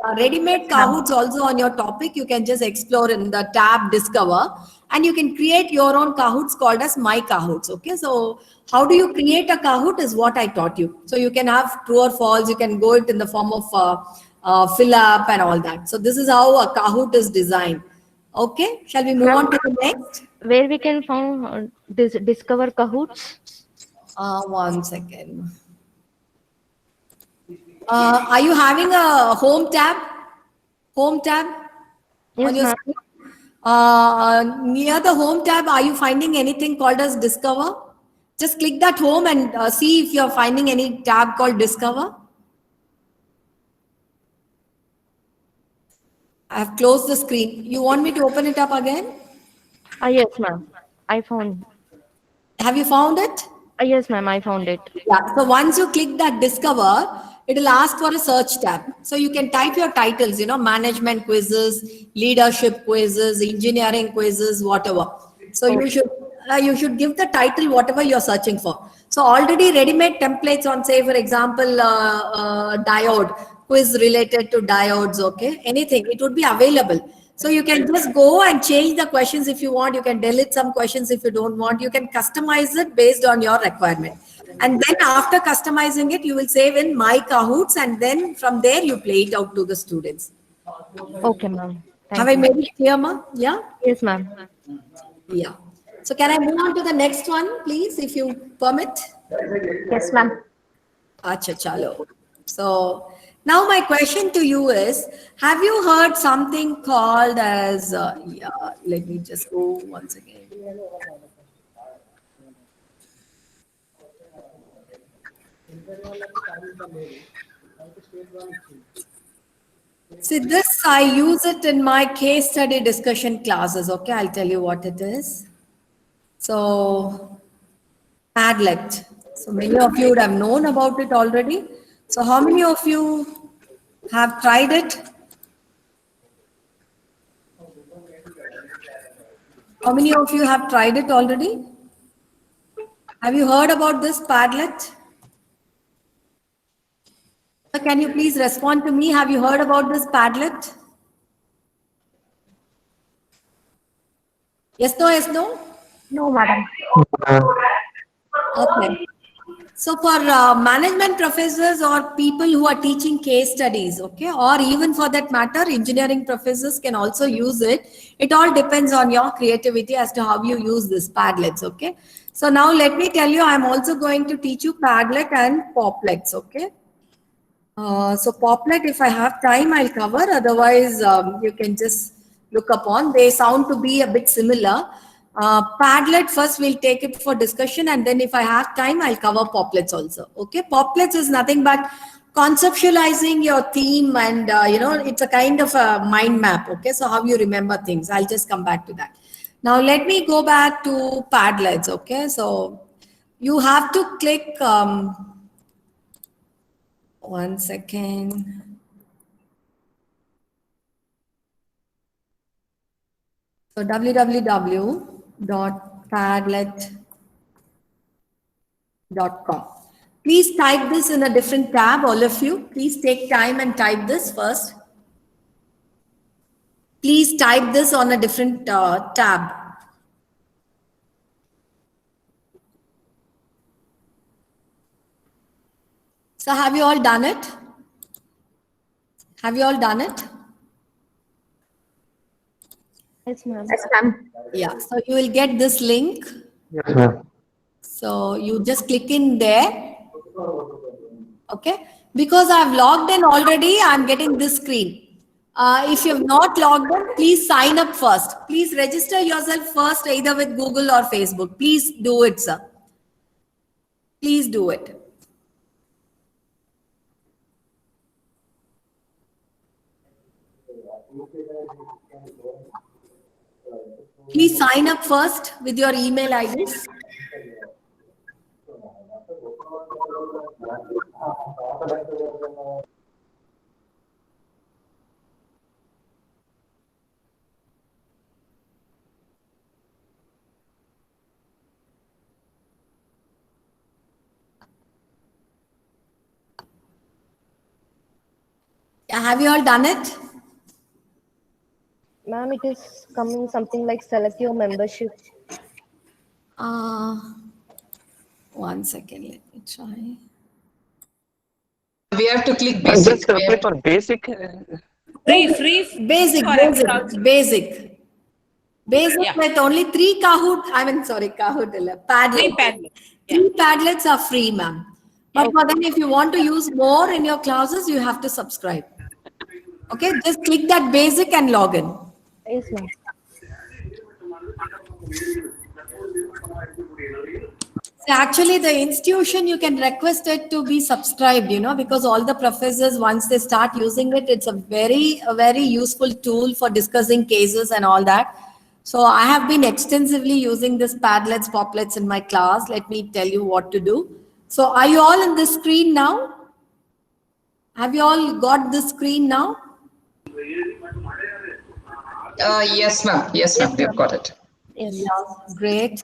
are ready-made Kahoots also on your topic. You can just explore in the tab Discover and you can create your own Kahoots called as My Kahoots. Okay. So how do you create a Kahoot is what I taught you. So you can have true or false. You can go it in the form of fill up and all that. So this is how a Kahoot is designed. Okay. Shall we move on to the next? Where we can find discover Kahoots? 1 second. Are you having a home tab? Home tab on Yes, your ma'am. screen? Near the home tab, are you finding anything called as Discover? Just click that home and see if you're finding any tab called Discover. I have closed the screen. You want me to open it up again? Yes, ma'am. I found. Have you found it? Yes, ma'am. I found it. Yeah. So once you click that Discover, it will ask for a search tab. So you can type your titles, management quizzes, leadership quizzes, engineering quizzes, whatever. So you should give the title whatever you're searching for. So already ready-made templates on, say, for example, diode, who is related to diodes, okay? Anything, it would be available. So you can just go and change the questions if you want. You can delete some questions if you don't want. You can customize it based on your requirement. And then after customizing it, you will save in My Kahoots, and then from there you play it out to the students. Okay, ma'am. Have I made it clear, ma? Yeah? Yes, ma'am. Yeah. So can I move on to the next one, please, if you permit? Yes, ma'am. Acha, chalo. So now my question to you is, have you heard something called as, yeah, let me just go once again. See, this, I use it in my case study discussion classes, okay? I'll tell you what it is. So, Padlet. So many of you would have known about it already. So how many of you have tried it? How many of you have tried it already? Have you heard about this Padlet? Can you please respond to me? Have you heard about this Padlet? Yes, no, yes, no? No, madam. Okay. So for management professors or people who are teaching case studies, okay, or even for that matter, engineering professors can also use it. It all depends on your creativity as to how you use this Padlets, okay. So now let me tell you, I'm also going to teach you Padlet and Poplets, okay. So Poplet, if I have time, I'll cover. Otherwise, you can just look upon. They sound to be a bit similar. Padlet, first we'll take it for discussion, and then if I have time, I'll cover Poplets also. Okay, Poplets is nothing but conceptualizing your theme, and it's a kind of a mind map. Okay, so how you remember things. I'll just come back to that. Now let me go back to Padlets. Okay, so you have to click. One second. So www.padlet.com. Please type this in a different tab, all of you. Please take time and type this first. Please type this on a different tab. So have you all done it? Have you all done it? Yes, ma'am. Yes, ma'am. Yeah, so you will get this link. Yes, ma'am. So you just click in there. Okay, because I've logged in already, I'm getting this screen. If you've not logged in, please sign up first. Please register yourself first, either with Google or Facebook. Please do it, sir. Please do it. Please sign up first with your email IDs. Have you all done it? Ma'am, it is coming something like select your membership. One second, let me try. We have to click basic. Just apply for basic. Free. Basic. Yeah. With only 3 Kahoot. Kahoot. Padlets. 3 Padlets are free, ma'am. But for then, if you want to use more in your classes, you have to subscribe. Okay, just click that basic and log in. Yes, ma'am. So actually, the institution, you can request it to be subscribed, because all the professors, once they start using it, it's a very useful tool for discussing cases and all that. So I have been extensively using this Padlets, Poplets in my class. Let me tell you what to do. So are you all on this screen now? Have you all got this screen now? Yes, ma'am. Yes, ma'am. We've got it. Yes. Great.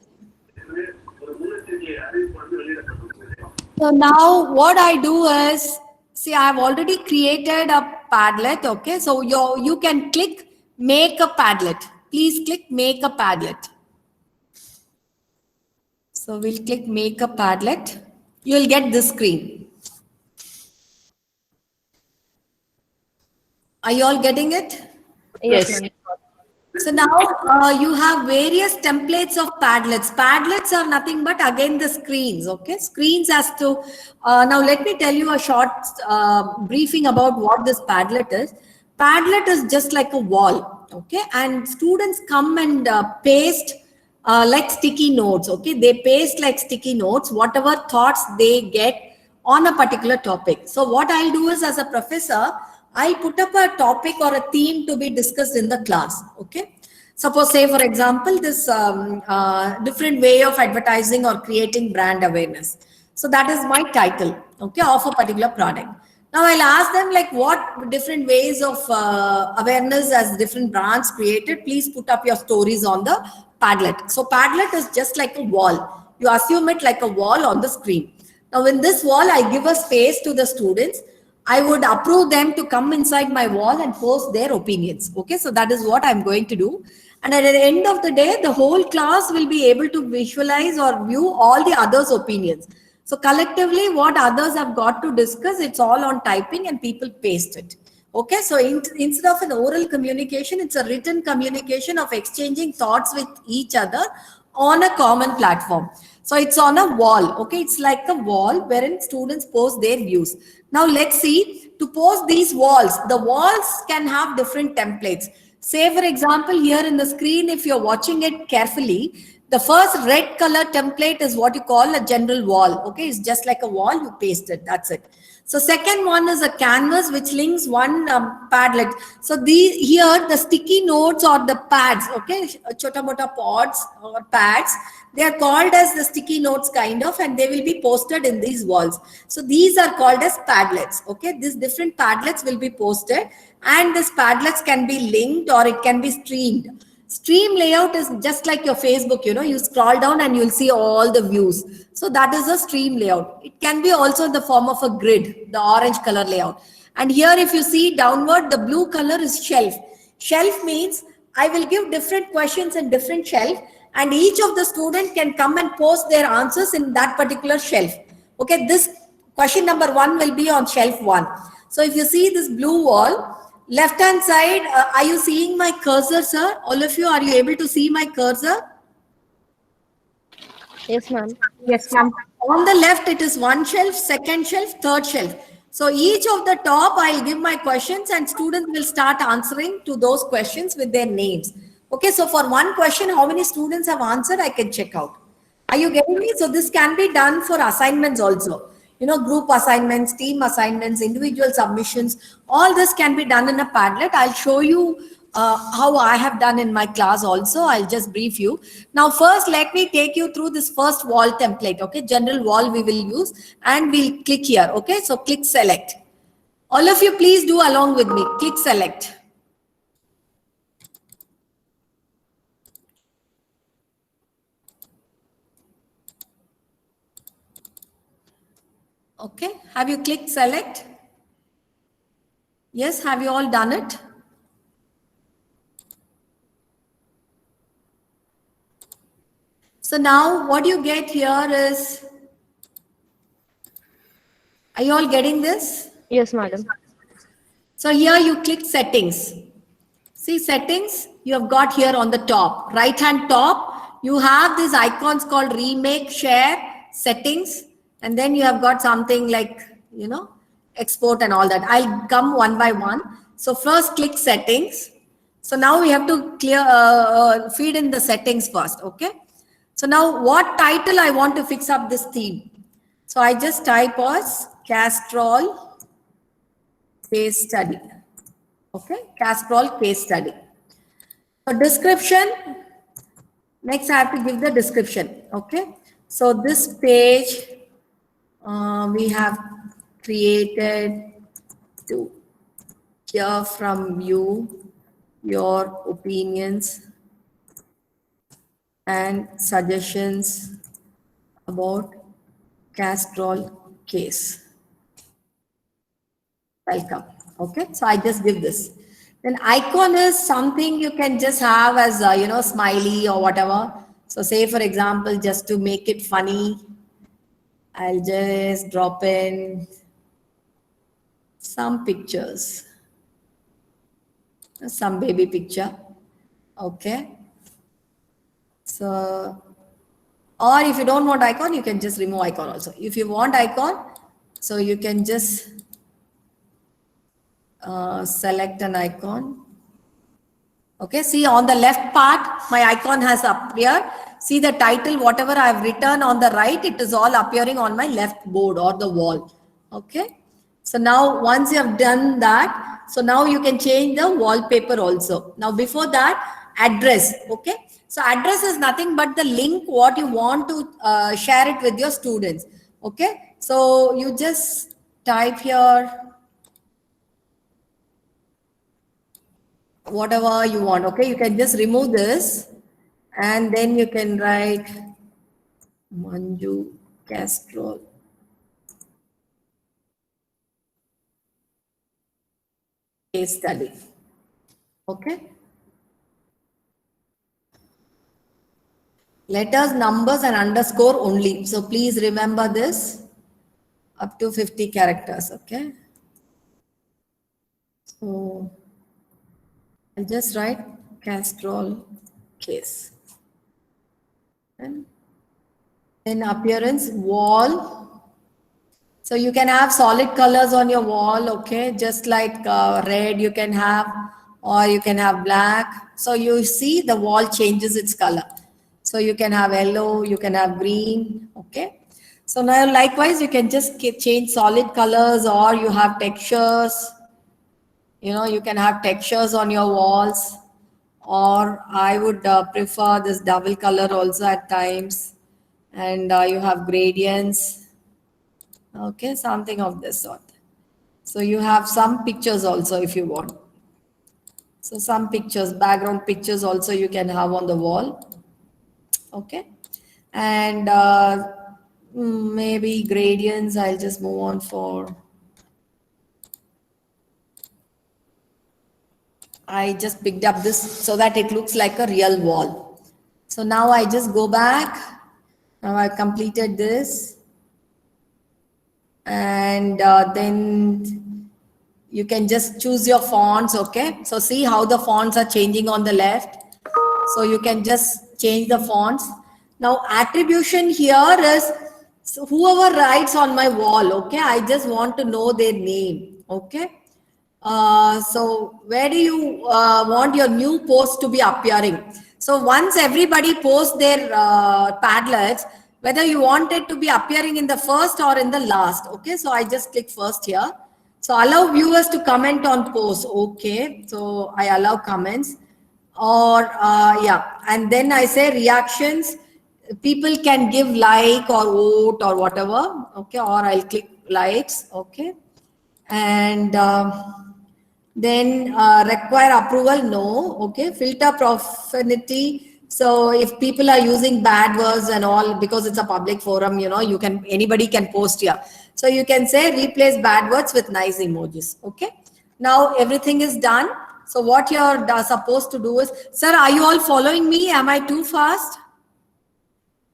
So now what I do is, see, I have already created a Padlet. Okay, so you can click make a Padlet. Please click make a Padlet. So we'll click make a Padlet. You'll get this screen. Are you all getting it? Yes. So now you have various templates of Padlets. Padlets are nothing but again the screens, okay? Screens as to, now let me tell you a short briefing about what this Padlet is. Padlet is just like a wall, okay? And students come and paste like sticky notes, okay? They paste like sticky notes, whatever thoughts they get on a particular topic. So what I'll do is, as a professor, I'll put up a topic or a theme to be discussed in the class, okay? Suppose, say, for example, this different way of advertising or creating brand awareness. So that is my title, okay, of a particular product. Now I'll ask them like what different ways of awareness as different brands created. Please put up your stories on the Padlet. So Padlet is just like a wall. You assume it like a wall on the screen. Now in this wall, I give a space to the students. I would approve them to come inside my wall and post their opinions. Okay, so that is what I'm going to do. And at the end of the day, the whole class will be able to visualize or view all the others' opinions. So collectively, what others have got to discuss, it's all on typing and people paste it. Okay, so instead of an oral communication, it's a written communication of exchanging thoughts with each other on a common platform. So it's on a wall, okay? It's like a wall wherein students post their views. Now let's see, to post these walls, the walls can have different templates. Say for example, here in the screen, if you're watching it carefully, the first red color template is what you call a general wall, okay? It's just like a wall, you paste it, that's it. So second one is a canvas which links one Padlet. So here the sticky notes or the pads, okay, chota mota pods or pads, they are called as the sticky notes kind of, and they will be posted in these walls. So these are called as Padlets, okay. These different Padlets will be posted, and these Padlets can be linked or it can be streamed. Stream layout is just like your Facebook, you know, you scroll down and you'll see all the views. So that is a stream layout. It can be also in the form of a grid, the orange color layout. And here, if you see downward, the blue color is shelf. Shelf means I will give different questions in different shelf, and each of the student can come and post their answers in that particular shelf. Okay, this question number 1 will be on shelf 1. So if you see this blue wall, left hand side, are you seeing my cursor, sir? All of you, are you able to see my cursor? Yes, ma'am. Yes, ma'am. On the left, it is one shelf, second shelf, third shelf. So each of the top, I'll give my questions and students will start answering to those questions with their names. Okay, so for one question, how many students have answered, I can check out. Are you getting me? So this can be done for assignments also. You know, group assignments, team assignments, individual submissions, all this can be done in a Padlet. I'll show you how I have done in my class also. I'll just brief you. Now, first, let me take you through this first wall template, okay? General wall we will use, and we'll click here, okay? So click select. All of you, please do along with me. Click select. Okay, have you clicked select? Yes, have you all done it? So now what you get here is, are you all getting this? Yes, madam. So here you click settings. See settings, you have got here on the top, right hand top, you have these icons called remake, share, settings, and then you have got something like, you know, export and all that. I'll come one by one. So first click settings. So now we have to feed in the settings first, okay? So now what title I want to fix up this theme? So I just type as Castrol case study. Okay, Castrol case study. So description, next I have to give the description. Okay, so this page we have created to hear from you your opinions and suggestions about Castrol case. Welcome. Okay, so I just give this. Then icon is something you can just have as a, smiley or whatever. So say for example, just to make it funny, I'll just drop in some pictures, some baby picture. Okay. So, or if you don't want icon, you can just remove icon also. If you want icon, so you can just select an icon. Okay, see on the left part, my icon has appeared. See the title, whatever I have written on the right, it is all appearing on my left board or the wall. Okay, so now once you have done that, so now you can change the wallpaper also. Now before that, address. Okay, so address is nothing but the link what you want to share it with your students. Okay, so you just type here whatever you want. Okay, you can just remove this and then you can write Manju Castrol case study. Okay, letters, numbers and underscore only. So please remember this, up to 50 characters. Okay, so I'll just write Castrol case. And then appearance, wall. So you can have solid colors on your wall, okay? Just like red you can have, or you can have black. So you see the wall changes its color. So you can have yellow, you can have green, okay? So now likewise, you can just change solid colors, or you have textures. You can have textures on your walls, or I would prefer this double color also at times. And you have gradients. Okay, something of this sort. So you have some pictures also if you want. So some pictures, background pictures also you can have on the wall. Okay, and maybe gradients, I'll just move on for. I just picked up this so that it looks like a real wall. So now I just go back. Now I completed this. And then you can just choose your fonts. Okay, so see how the fonts are changing on the left. So you can just change the fonts. Now attribution here is, so whoever writes on my wall, okay, I just want to know their name. Okay, so where do you want your new post to be appearing? So once everybody posts their Padlets, whether you want it to be appearing in the first or in the last. Okay, so I just click first here. So allow viewers to comment on posts. Okay, so I allow comments, or yeah, and then I say reactions. People can give like or vote or whatever. Okay, or I'll click likes. Okay, and then require approval, no. Okay, filter profanity. So if people are using bad words and all, because it's a public forum, anybody can post here. So you can say replace bad words with nice emojis. Okay, now everything is done. So what you're supposed to do is, sir, are you all following me? Am I too fast?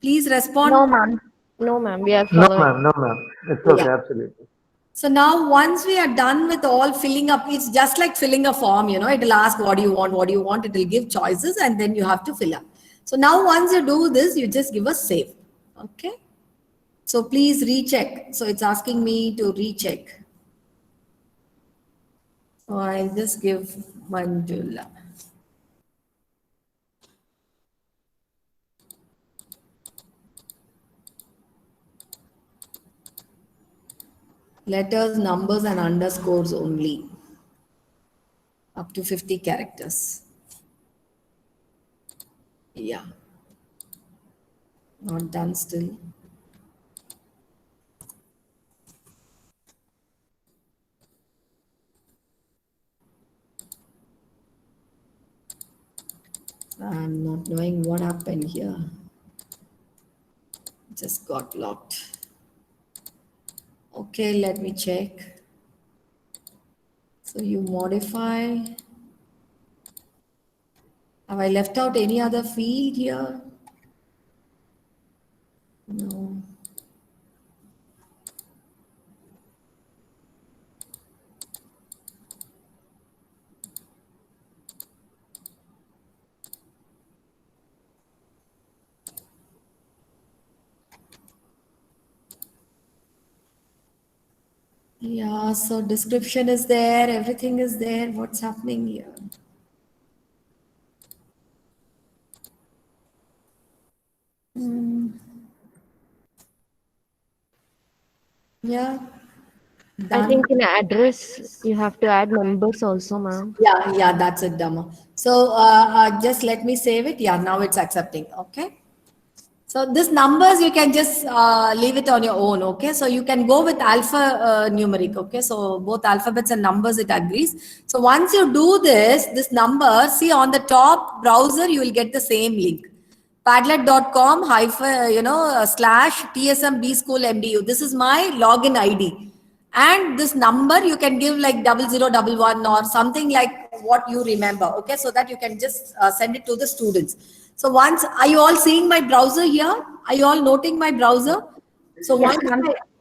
Please respond. No, ma'am. No, ma'am. We are No, following. ma'am. No, ma'am. It's okay. Yeah. Absolutely. So now once we are done with all filling up, it's just like filling a form, it will ask what do you want, it will give choices and then you have to fill up. So now once you do this, you just give a save. Okay. So please recheck. So it's asking me to recheck. So I'll just give Manjula. Letters, numbers and underscores only. Up to 50 characters. Yeah. Not done still. I'm not knowing what happened here. Just got locked. Okay, let me check. So you modify. Have I left out any other field here? No. Yeah, so description is there, everything is there. What's happening here? Yeah. I Done. think in address you have to add members also, ma'am. Yeah, that's it, Dhamma. So just let me save it. Yeah, now it's accepting. Okay. So this numbers you can just leave it on your own. Okay. So you can go with alpha numeric. Okay. So both alphabets and numbers it agrees. So once you do this number, see on the top browser you will get the same link. Padlet.com / TSM B School MDU. This is my login ID. And this number you can give like 0011 or something like what you remember. Okay, so that you can just send it to the students. So once, are you all seeing my browser here? Are you all noting my browser? So Yes,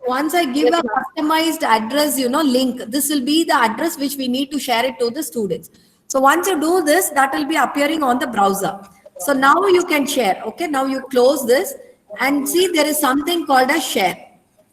once I give a customized address, link, this will be the address which we need to share it to the students. So once you do this, that will be appearing on the browser. So now you can share. Okay, now you close this and see there is something called a share.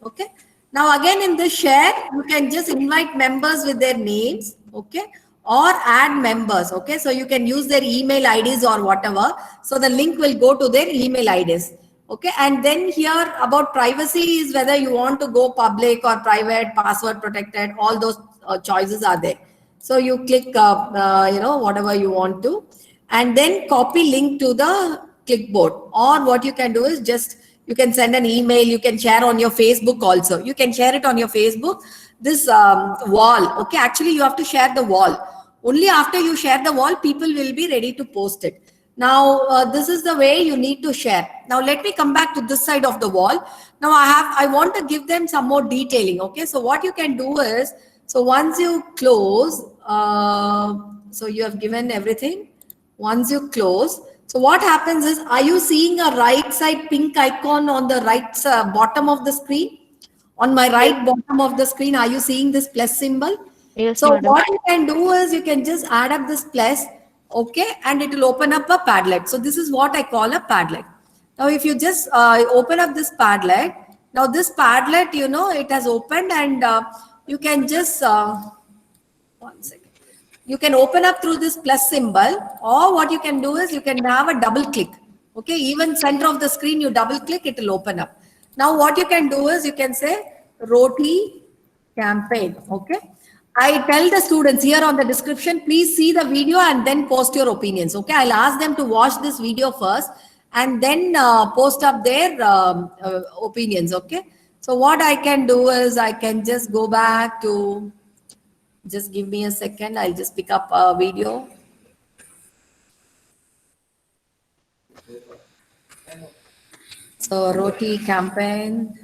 Okay. Now again in the share, you can just invite members with their names, okay, or add members, okay. So you can use their email IDs or whatever. So the link will go to their email IDs, okay. And then here about privacy is whether you want to go public or private, password protected, all those choices are there. So you click, whatever you want to, and then copy link to the clipboard. Or what you can do is just, you can send an email, you can share on your Facebook also. You can share it on your Facebook, this wall. Okay, actually you have to share the wall. Only after you share the wall, people will be ready to post it. Now, this is the way you need to share. Now, let me come back to this side of the wall. Now, I want to give them some more detailing. Okay, so what you can do is, so once you close, so you have given everything. Once you close, so what happens is, are you seeing a right side pink icon on the right bottom of the screen? On my right bottom of the screen, are you seeing this plus symbol? Yes, So madam. what you can do is you can just add up this plus, okay, and it will open up a Padlet. So this is what I call a Padlet. Now, if you just open up this Padlet, now this Padlet, it has opened, and you can just, one second. You can open up through this plus symbol, or what you can do is you can have a double click. Okay, even center of the screen, you double click, it will open up. Now, what you can do is you can say Roti campaign. Okay, I tell the students here on the description, please see the video and then post your opinions. Okay, I'll ask them to watch this video first and then post up their opinions. Okay, so what I can do is I can just go back to, just give me a second. I'll just pick up a video. So Roti campaign.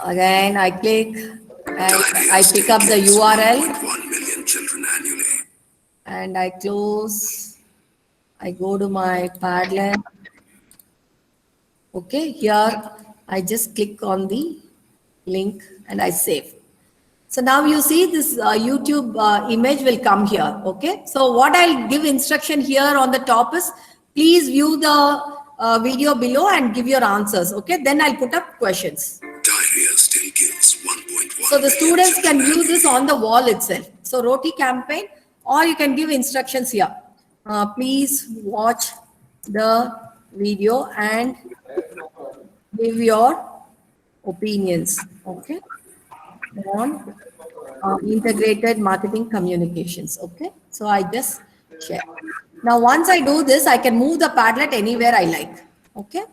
Again, I click and I pick up the URL. 1 million children annually. And I close. I go to my Padlet. Okay, here I just click on the link and I save. So now you see this YouTube image will come here. Okay. So what I'll give instruction here on the top is, please view the video below and give your answers. Okay. Then I'll put up questions. Diarrhea still kills 1.1. So the students can view this on the wall itself. So Roti campaign, or you can give instructions here. Please watch the video and give your opinions. Okay. On integrated marketing communications. Okay, so I just share. Now once I do this, I can move the Padlet anywhere I like. Okay,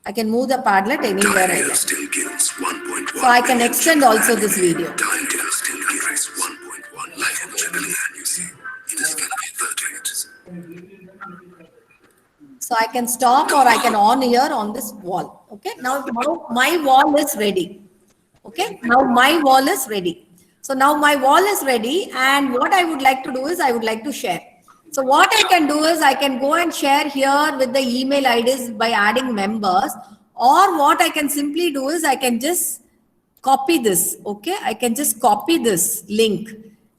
I can move the Padlet anywhere I like. So I can extend also this video. So So I can stop or I can on here on this wall. Okay. Now my wall is ready. Okay. Now my wall is ready. So now my wall is ready. And what I would like to do is I would like to share. So what I can do is I can go and share here with the email IDs by adding members, or what I can simply do is I can just copy this. Okay. I can just copy this link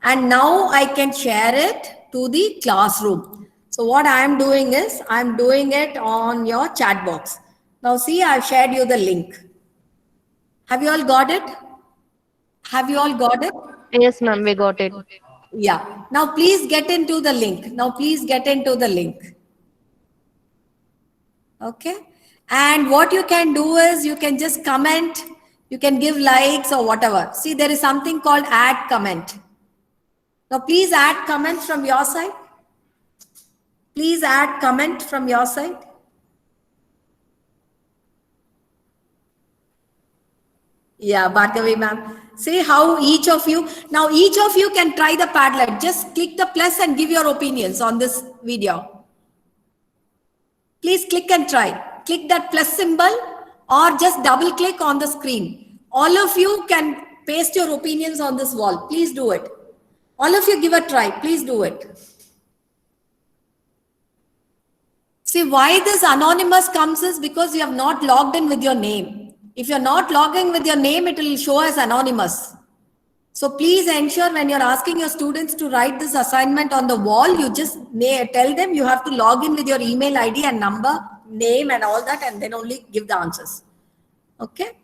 and now I can share it to the classroom. So what I am doing is I'm doing it on your chat box. Now see, I've shared you the link. Have you all got it? Have you all got it? Yes, ma'am, we got it. Yeah. Now please get into the link. Now please get into the link. Okay. And what you can do is you can just comment, you can give likes or whatever. See, there is something called add comment. Now please add comment from your side. Please add comment from your side. Yeah, Vaagdevi ma'am. See how each of you, now each of you can try the Padlet. Just click the plus and give your opinions on this video. Please click and try. Click that plus symbol or just double click on the screen. All of you can paste your opinions on this wall. Please do it. All of you give a try. Please do it. See, why this anonymous comes is because you have not logged in with your name. If you're not logging with your name, it will show as anonymous. So please ensure when you're asking your students to write this assignment on the wall, you just tell them you have to log in with your email ID and number, name and all that, and then only give the answers. Okay.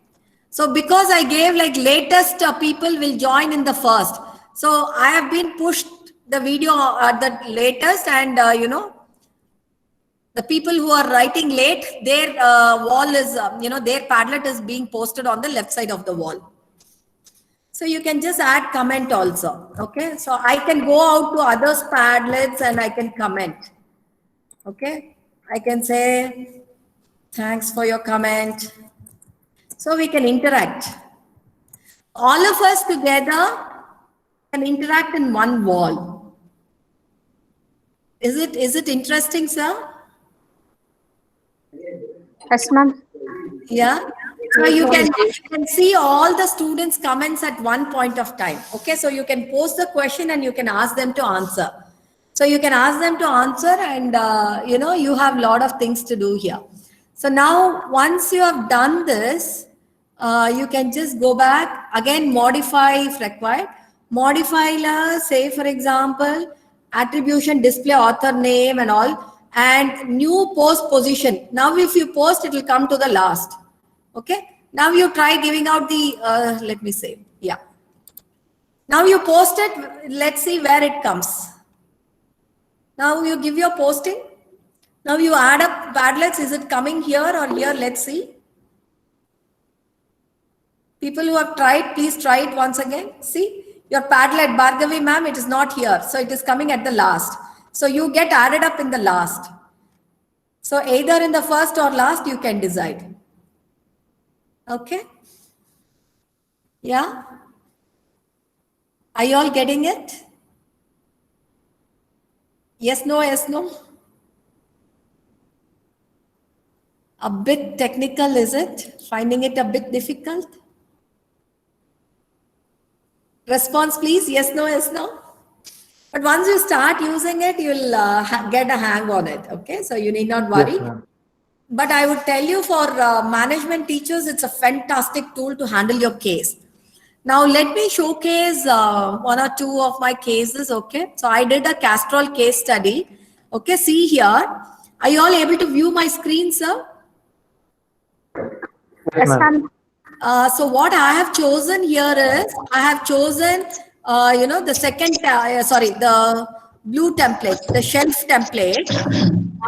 So because I gave like latest people will join in the first. So I have been pushed the video at the latest and the people who are writing late, their wall is, their Padlet is being posted on the left side of the wall. So you can just add comment also. Okay. So I can go out to others' Padlets and I can comment. Okay. I can say, thanks for your comment. So we can interact. All of us together can interact in one wall. Is it interesting, sir? Yes, ma'am. Yeah. So you can see all the students' comments at one point of time. Okay. So you can post the question and you can ask them to answer. So you can ask them to answer and, you have a lot of things to do here. So now once you have done this, you can just go back again, modify if required. Modify, say for example, attribution, display author name and all, and new post position. Now if you post, it will come to the last. Okay. Now you try giving out the, let me say, yeah. Now you post it. Let's see where it comes. Now you give your posting. Now you add up Padlets. Is it coming here or here? Let's see. People who have tried, please try it once again. See, your Padlet, Vaagdevi ma'am, it is not here. So it is coming at the last. So you get added up in the last. So either in the first or last, you can decide. Okay. Yeah. Are you all getting it? Yes, no, yes, no. A bit technical, is it? Finding it a bit difficult? Response, please. Yes, no, yes, no. But once you start using it, you'll get a hang on it. Okay, so you need not worry. Yes, ma'am. But I would tell you for management teachers, it's a fantastic tool to handle your case. Now, let me showcase one or two of my cases. Okay, so I did a Castrol case study. Okay, see here. Are you all able to view my screen, sir? Yes, ma'am. So what I have chosen here is, I have chosen, the second, the blue template, the shelf template.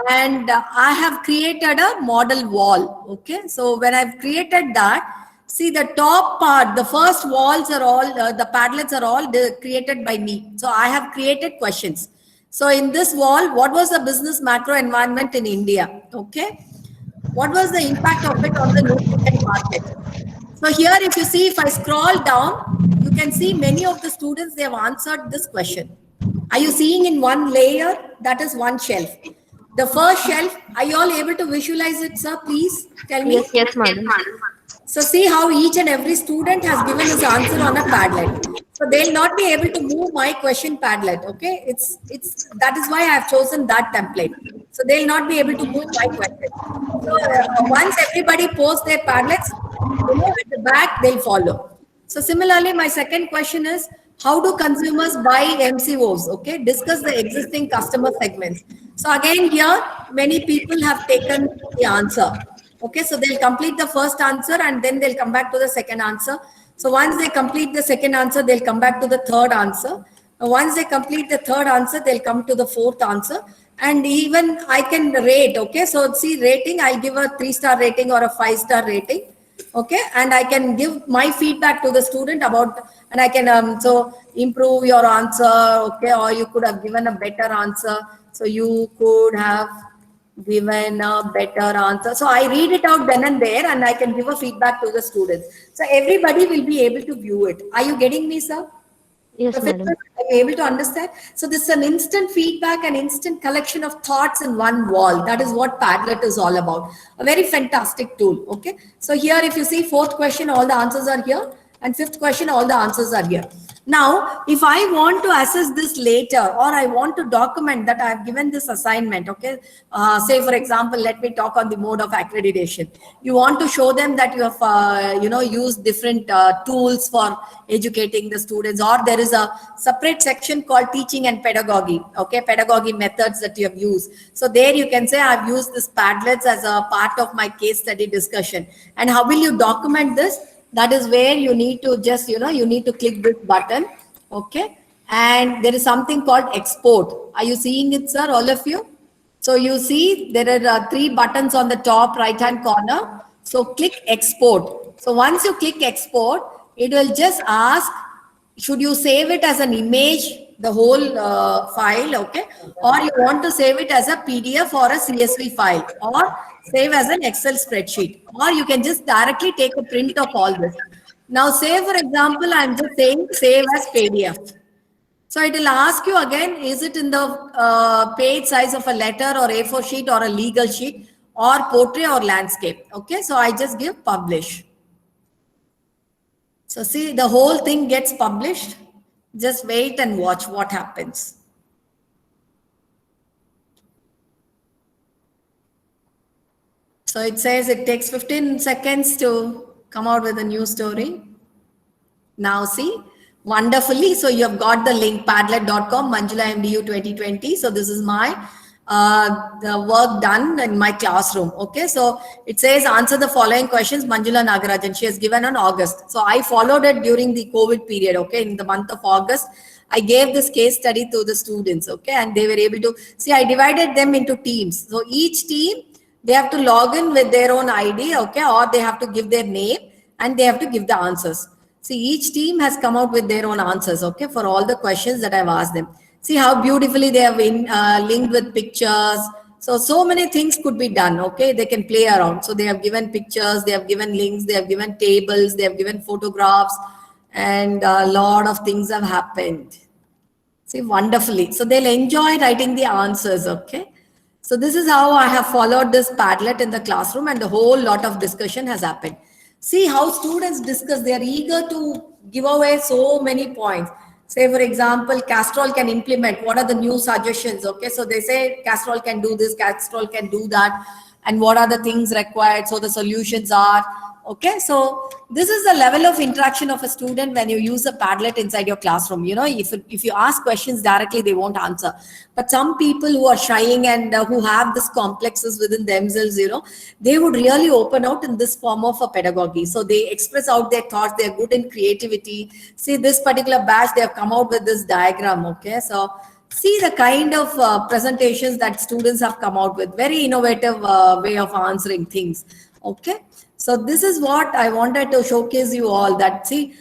And I have created a model wall. Okay. So when I've created that, see the top part, the first walls are all, the Padlets are all created by me. So I have created questions. So in this wall, what was the business macro environment in India? Okay. What was the impact of it on the nutrient market? So here, if you see, if I scroll down, you can see many of the students, they have answered this question. Are you seeing in one layer? That is one shelf. The first shelf, are you all able to visualize it, sir? Please tell me. Yes, madam. So see how each and every student has given his answer on a Padlet. So they'll not be able to move my question Padlet. Okay, it's that is why I have chosen that template. So they'll not be able to move my question. So once everybody posts their Padlets, at the back they'll follow. So similarly, my second question is, how do consumers buy MCOs? Okay, discuss the existing customer segments. So again, here many people have taken the answer. Okay, so they'll complete the first answer and then they'll come back to the second answer. So once they complete the second answer, they'll come back to the third answer. Once they complete the third answer, they'll come to the fourth answer. And even I can rate. Okay, so see, rating, I'll give a 3-star rating or a 5-star rating. Okay, and I can give my feedback to the student about, and I can so improve your answer. Okay, or you could have given a better answer. So you could have given a better answer. So I read it out then and there, and I can give a feedback to the students. So everybody will be able to view it. Are you getting me, sir? Yes, madam. Are you able to understand? So this is an instant feedback and instant collection of thoughts in one wall. That is what Padlet is all about. A very fantastic tool. Okay. So here, if you see fourth question, all the answers are here, and fifth question, all the answers are here. Now, if I want to assess this later, or I want to document that I have given this assignment, okay, say for example, let me talk on the mode of accreditation. You want to show them that you have, used different tools for educating the students, or there is a separate section called teaching and pedagogy, okay, pedagogy methods that you have used. So there you can say I've used this Padlets as a part of my case study discussion. And how will you document this? That is where you need to just, you need to click this button. Okay. And there is something called export. Are you seeing it, sir, all of you? So you see there are 3 buttons on the top right-hand corner. So click export. So once you click export, it will just ask, should you save it as an image, the whole file, okay? Or you want to save it as a PDF or a CSV file, or save as an Excel spreadsheet, or you can just directly take a print of all this. Now, say for example, I'm just saying save as PDF. So it will ask you again, is it in the page size of a letter or A4 sheet or a legal sheet or portrait or landscape? Okay, so I just give publish. So see, the whole thing gets published. Just wait and watch what happens. So it says it takes 15 seconds to come out with a new story. Now see, wonderfully. So you have got the link, padlet.com, Manjula MDU 2020. So this is my the work done in my classroom. Okay, so it says answer the following questions, Manjula Nagarajan. She has given on August. So I followed it during the COVID period. Okay, in the month of August, I gave this case study to the students. Okay, and they were able to see. I divided them into teams. So each team, they have to log in with their own ID. Okay, or they have to give their name and they have to give the answers. See, each team has come out with their own answers. Okay, for all the questions that I've asked them. See how beautifully they have been linked with pictures. So many things could be done. Okay, they can play around. So they have given pictures, they have given links, they have given tables, they have given photographs, and a lot of things have happened. See, wonderfully. So they'll enjoy writing the answers. Okay. So this is how I have followed this Padlet in the classroom, and a whole lot of discussion has happened. See how students discuss. They are eager to give away so many points. Say, for example, Castrol can implement. What are the new suggestions? Okay, so they say Castrol can do this, Castrol can do that. And what are the things required? So the solutions are, okay. So this is the level of interaction of a student when you use a Padlet inside your classroom. You know, if you ask questions directly, they won't answer. But some people who are shying and who have this complexes within themselves, you know, they would really open out in this form of a pedagogy. So they express out their thoughts. They're good in creativity. See, this particular batch, they have come out with this diagram. Okay, so see the kind of presentations that students have come out with. Very innovative way of answering things. Okay. So this is what I wanted to showcase you all, that see,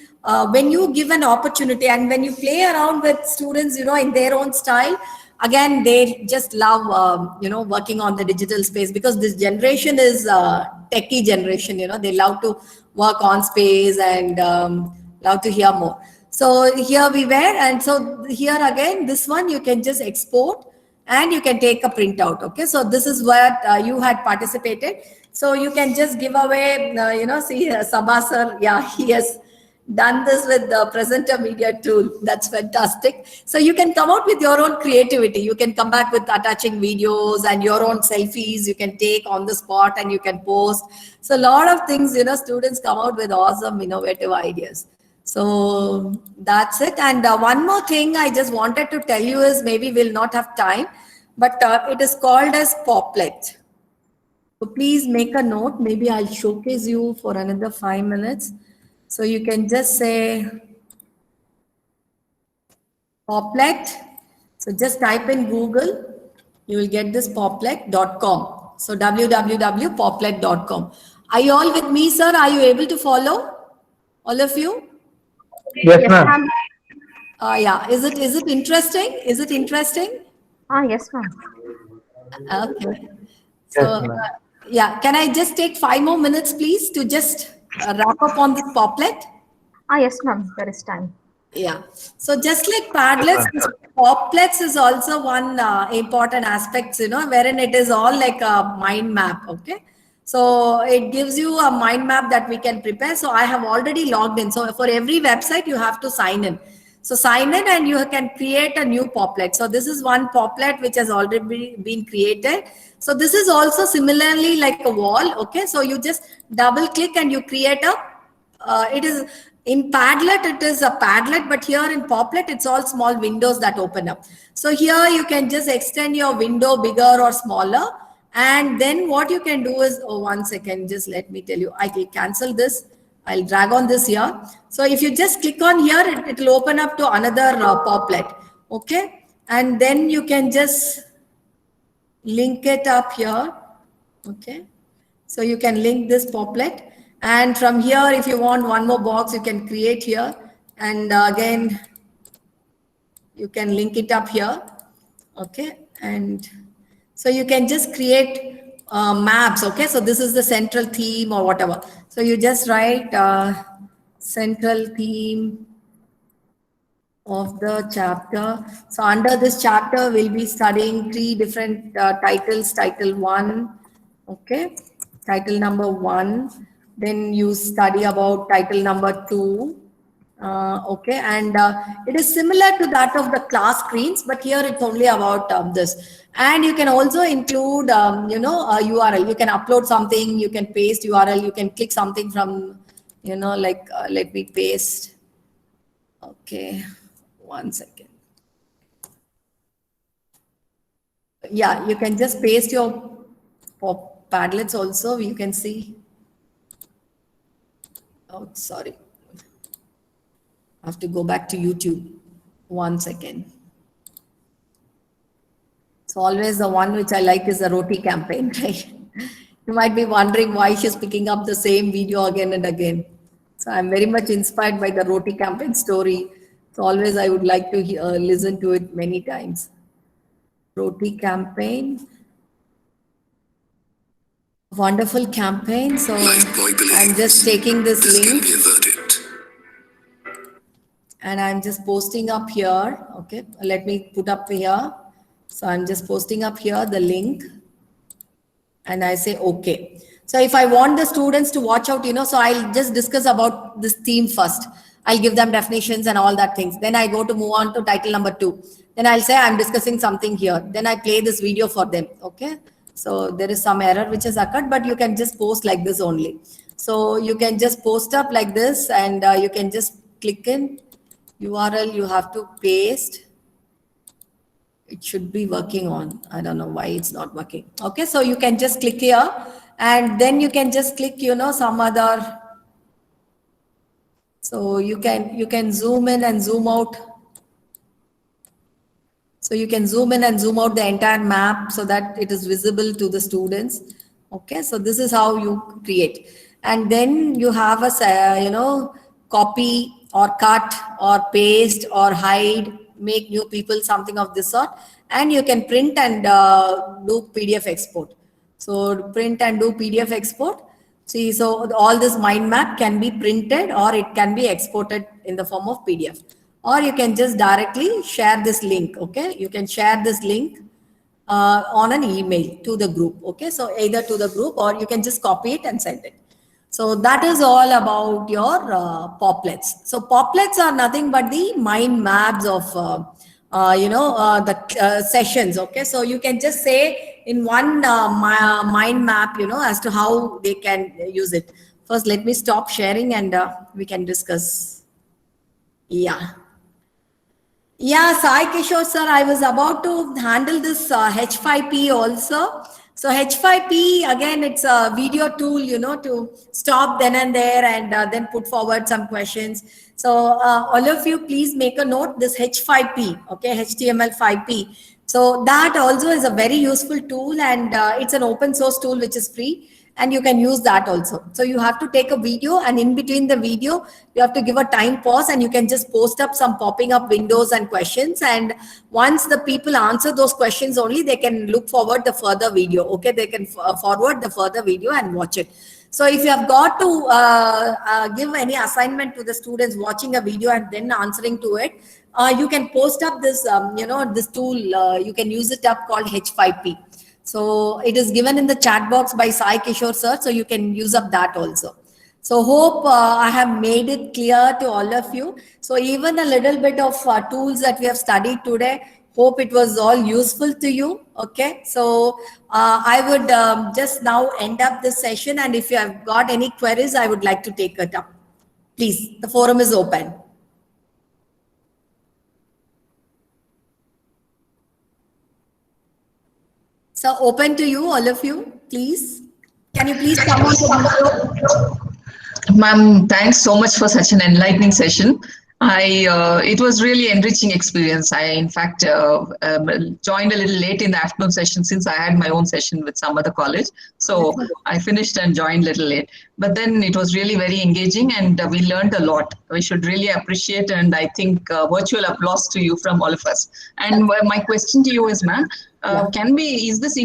when you give an opportunity and when you play around with students, you know, in their own style, again, they just love, working on the digital space, because this generation is techie generation, you know, they love to work on space and love to hear more. So here we were. And so here again, this one, you can just export and you can take a printout. Okay, so this is what you had participated. So you can just give away, see Sabha sir, yeah, he has done this with the presenter media tool. That's fantastic. So you can come out with your own creativity. You can come back with attaching videos and your own selfies you can take on the spot and you can post. So a lot of things, students come out with awesome, innovative ideas. So that's it. And one more thing I just wanted to tell you is, maybe we'll not have time, but it is called as Poplet. So please make a note. Maybe I'll showcase you for another 5 minutes. So you can just say Poplet. So just type in Google. You will get this poplet.com. So www.poplet.com. Are you all with me, sir? Are you able to follow? All of you? Yes, ma'am. Yeah. Is it interesting? Is it interesting? Yes, ma'am. Okay. So, Yes, yeah. Can I just take 5 more minutes, please, to just wrap up on this Poplet? Yes, ma'am. There is time. Yeah. So just like Padlets, Poplets is also one important aspect, wherein it is all like a mind map. Okay. So it gives you a mind map that we can prepare. So I have already logged in. So for every website, you have to sign in. So sign in and you can create a new Poplet. So this is one Poplet which has already been created. So this is also similarly like a wall. Okay. So you just double click and you create a, it is in Padlet, it is a Padlet, but here in Poplet, it's all small windows that open up. So here you can just extend your window bigger or smaller. And then what you can do is, 1 second, just let me tell you, I will cancel this. I'll drag on this here. So if you just click on here, it will open up to another Poplet. Okay. And then you can just link it up here. Okay. So you can link this Poplet. And from here, if you want one more box, you can create here. And again, you can link it up here. Okay. And so you can just create maps. Okay. So this is the central theme or whatever. So you just write central theme of the chapter. So under this chapter, we'll be studying 3 different titles. Title 1. Okay. Title number 1. Then you study about title number 2. Okay, and it is similar to that of the class screens, but here it's only about this. And you can also include, a URL. You can upload something, you can paste URL, you can click something from, like let me paste. Okay, 1 second. Yeah, you can just paste your Padlets also. You can see. Oh, sorry. I have to go back to YouTube. 1 second. So always the one which I like is the roti campaign, right? You might be wondering why she's picking up the same video again and again. So I'm very much inspired by the roti campaign story. So always I would like to listen to it many times. Roti campaign. Wonderful campaign. So I'm just taking this link and I'm just posting up here. Okay, let me put up here. So I'm just posting up here the link and I say okay. So if I want the students to watch out, so I'll just discuss about this theme first. I'll give them definitions and all that things. Then I go to move on to title number 2. Then I'll say I'm discussing something here. Then I play this video for them. Okay. So there is some error which has occurred, but you can just post like this only. So you can just post up like this and you can just click in URL. You have to paste. It should be working on. I don't know why it's not working. Okay. So you can just click here and then you can just click, some other. So you can zoom in and zoom out. So you can zoom in and zoom out the entire map so that it is visible to the students. Okay, so this is how you create. And then you have a, copy or cut or paste or hide, make new people, something of this sort. And you can print and do PDF export. So print and do PDF export. See, so all this mind map can be printed or it can be exported in the form of PDF. Or you can just directly share this link. Okay, you can share this link on an email to the group. Okay, so either to the group or you can just copy it and send it. So that is all about your poplets. So poplets are nothing but the mind maps of the sessions. Okay, so you can just say in one mind map, as to how they can use it. First, let me stop sharing and we can discuss. Yeah. Yeah, Sai Kishore sir, I was about to handle this H5P also. So H5P, again, it's a video tool, to stop then and there and then put forward some questions. So all of you, please make a note, this H5P, okay, HTML5P. So that also is a very useful tool, and it's an open source tool which is free. And you can use that also. So you have to take a video, and in between the video, you have to give a time pause, and you can just post up some popping up windows and questions. And once the people answer those questions only, they can look forward the further video. Okay, they can forward the further video and watch it. So if you have got to give any assignment to the students watching a video and then answering to it, you can post up this, this tool. You can use it up called H5P. So it is given in the chat box by Sai Kishore sir. So you can use up that also. So hope I have made it clear to all of you. So even a little bit of tools that we have studied today, hope it was all useful to you. Okay. So I would just now end up this session. And if you have got any queries, I would like to take it up. Please, the forum is open. So open to you, all of you, please. Can you please come on to the Ma'am, thanks so much for such an enlightening session. It was really enriching experience. I, in fact, joined a little late in the afternoon session since I had my own session with some other college. So I finished and joined a little late. But then it was really very engaging, and we learned a lot. We should really appreciate, and I think virtual applause to you from all of us. And my question to you is, ma'am, is this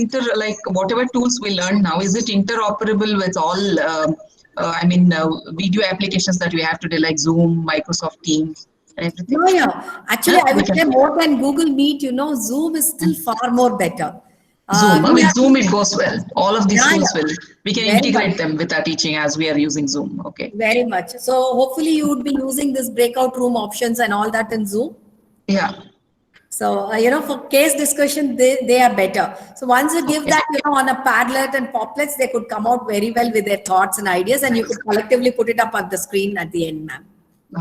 whatever tools we learn now, is it interoperable with all video applications that we have today, like Zoom, Microsoft Teams, and everything? No, yeah. Actually, I would say more than Google Meet, Zoom is still far more better. Zoom, with Zoom it goes well. All of these tools we can integrate them with our teaching as we are using Zoom. Okay. Very much. So hopefully you would be using this breakout room options and all that in Zoom. Yeah. So, for case discussion, they are better. So once you give that, on a Padlet and Poplets, they could come out very well with their thoughts and ideas, and you could collectively put it up on the screen at the end, ma'am.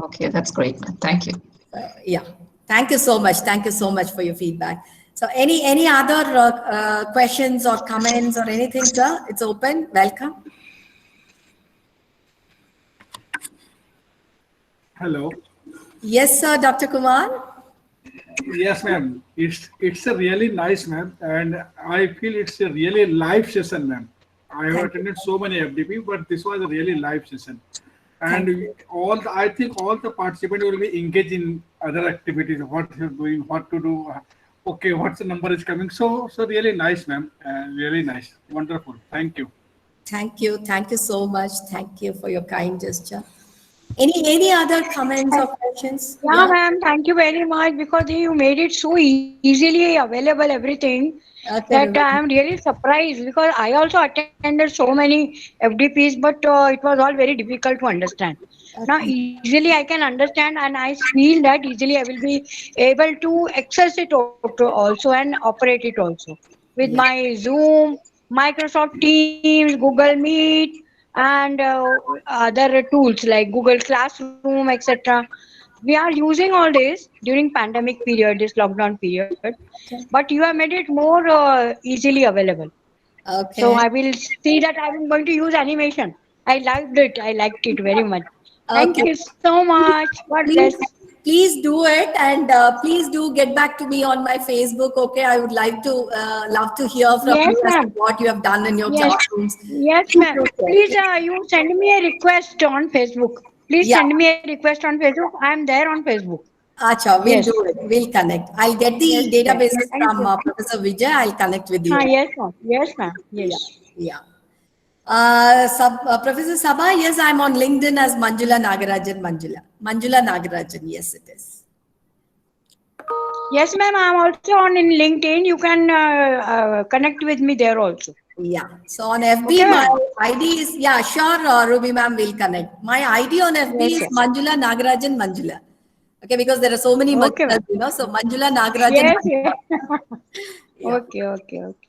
Okay, that's great, ma'am. Thank you. Yeah. Thank you so much. Thank you so much for your feedback. So any other questions or comments or anything, sir? It's open. Welcome. Hello. Yes, sir, Dr. Kumar. Yes, ma'am. It's a really nice, ma'am, and I feel it's a really live session, ma'am. I have attended so many FDP, but this was a really live session, and I think all the participants will be engaged in other activities. What you're doing, what to do. Okay, what's the number is coming. So really nice, ma'am. Really nice, wonderful. Thank you. Thank you. Thank you so much. Thank you for your kind gesture. Any other comments or questions? Yeah, ma'am. Thank you very much, because you made it so easily available, everything, that I am really surprised, because I also attended so many FDPs, but it was all very difficult to understand. Now easily I can understand, and I feel that easily I will be able to access it also and operate it also with my Zoom, Microsoft Teams, Google Meet, and other tools like Google Classroom, etc. We are using all this during pandemic period, this lockdown period, but you have made it more easily available. Okay. So I will see that I am going to use animation. I liked it. I liked it very much. Thank you so much. God bless. Please do it, and please do get back to me on my Facebook. Okay, I would like to love to hear from you as to what you have done in your classrooms. Yes, ma'am. Please, you send me a request on Facebook. Please send me a request on Facebook. I am there on Facebook. Acha, we'll do it. We'll connect. I'll get the databases from Professor Vijay. I'll connect with you. Yes, ma'am. Yes, ma'am. Yes. Yeah. Professor Sabha, yes, I'm on LinkedIn as Manjula Nagarajan. Manjula Nagarajan, yes, it is. Yes, ma'am. I'm also on in LinkedIn. You can connect with me there also. Yeah. So on FB, Okay, my ma'am. ID is, yeah, sure, Ruby ma'am will connect. My ID on FB Yes, is yes. Manjula Nagarajan Manjula. Okay, because there are so many Okay, Manjulas, ma'am. you know, so Manjula Nagarajan Yes, Manjula. yes. Yeah. Okay, okay, okay.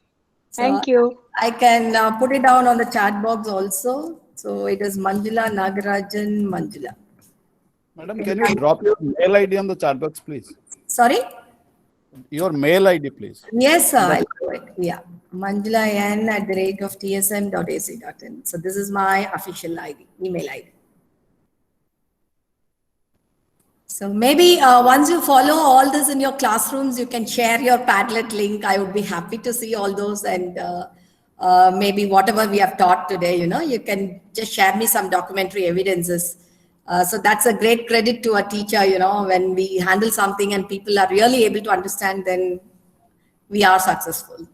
So Thank you. I can put it down on the chat box also. So it is Manjula Nagarajan Manjula. Madam, can you drop your mail ID on the chat box, please? Sorry? Your mail ID, please. Yes, sir. I'll do it. Yeah. manjulaN@tsm.ac.in. So this is my official ID, email ID. So maybe once you follow all this in your classrooms, you can share your Padlet link. I would be happy to see all those, and maybe whatever we have taught today, you know, you can just share me some documentary evidences. So that's a great credit to a teacher, you know, when we handle something and people are really able to understand, then we are successful.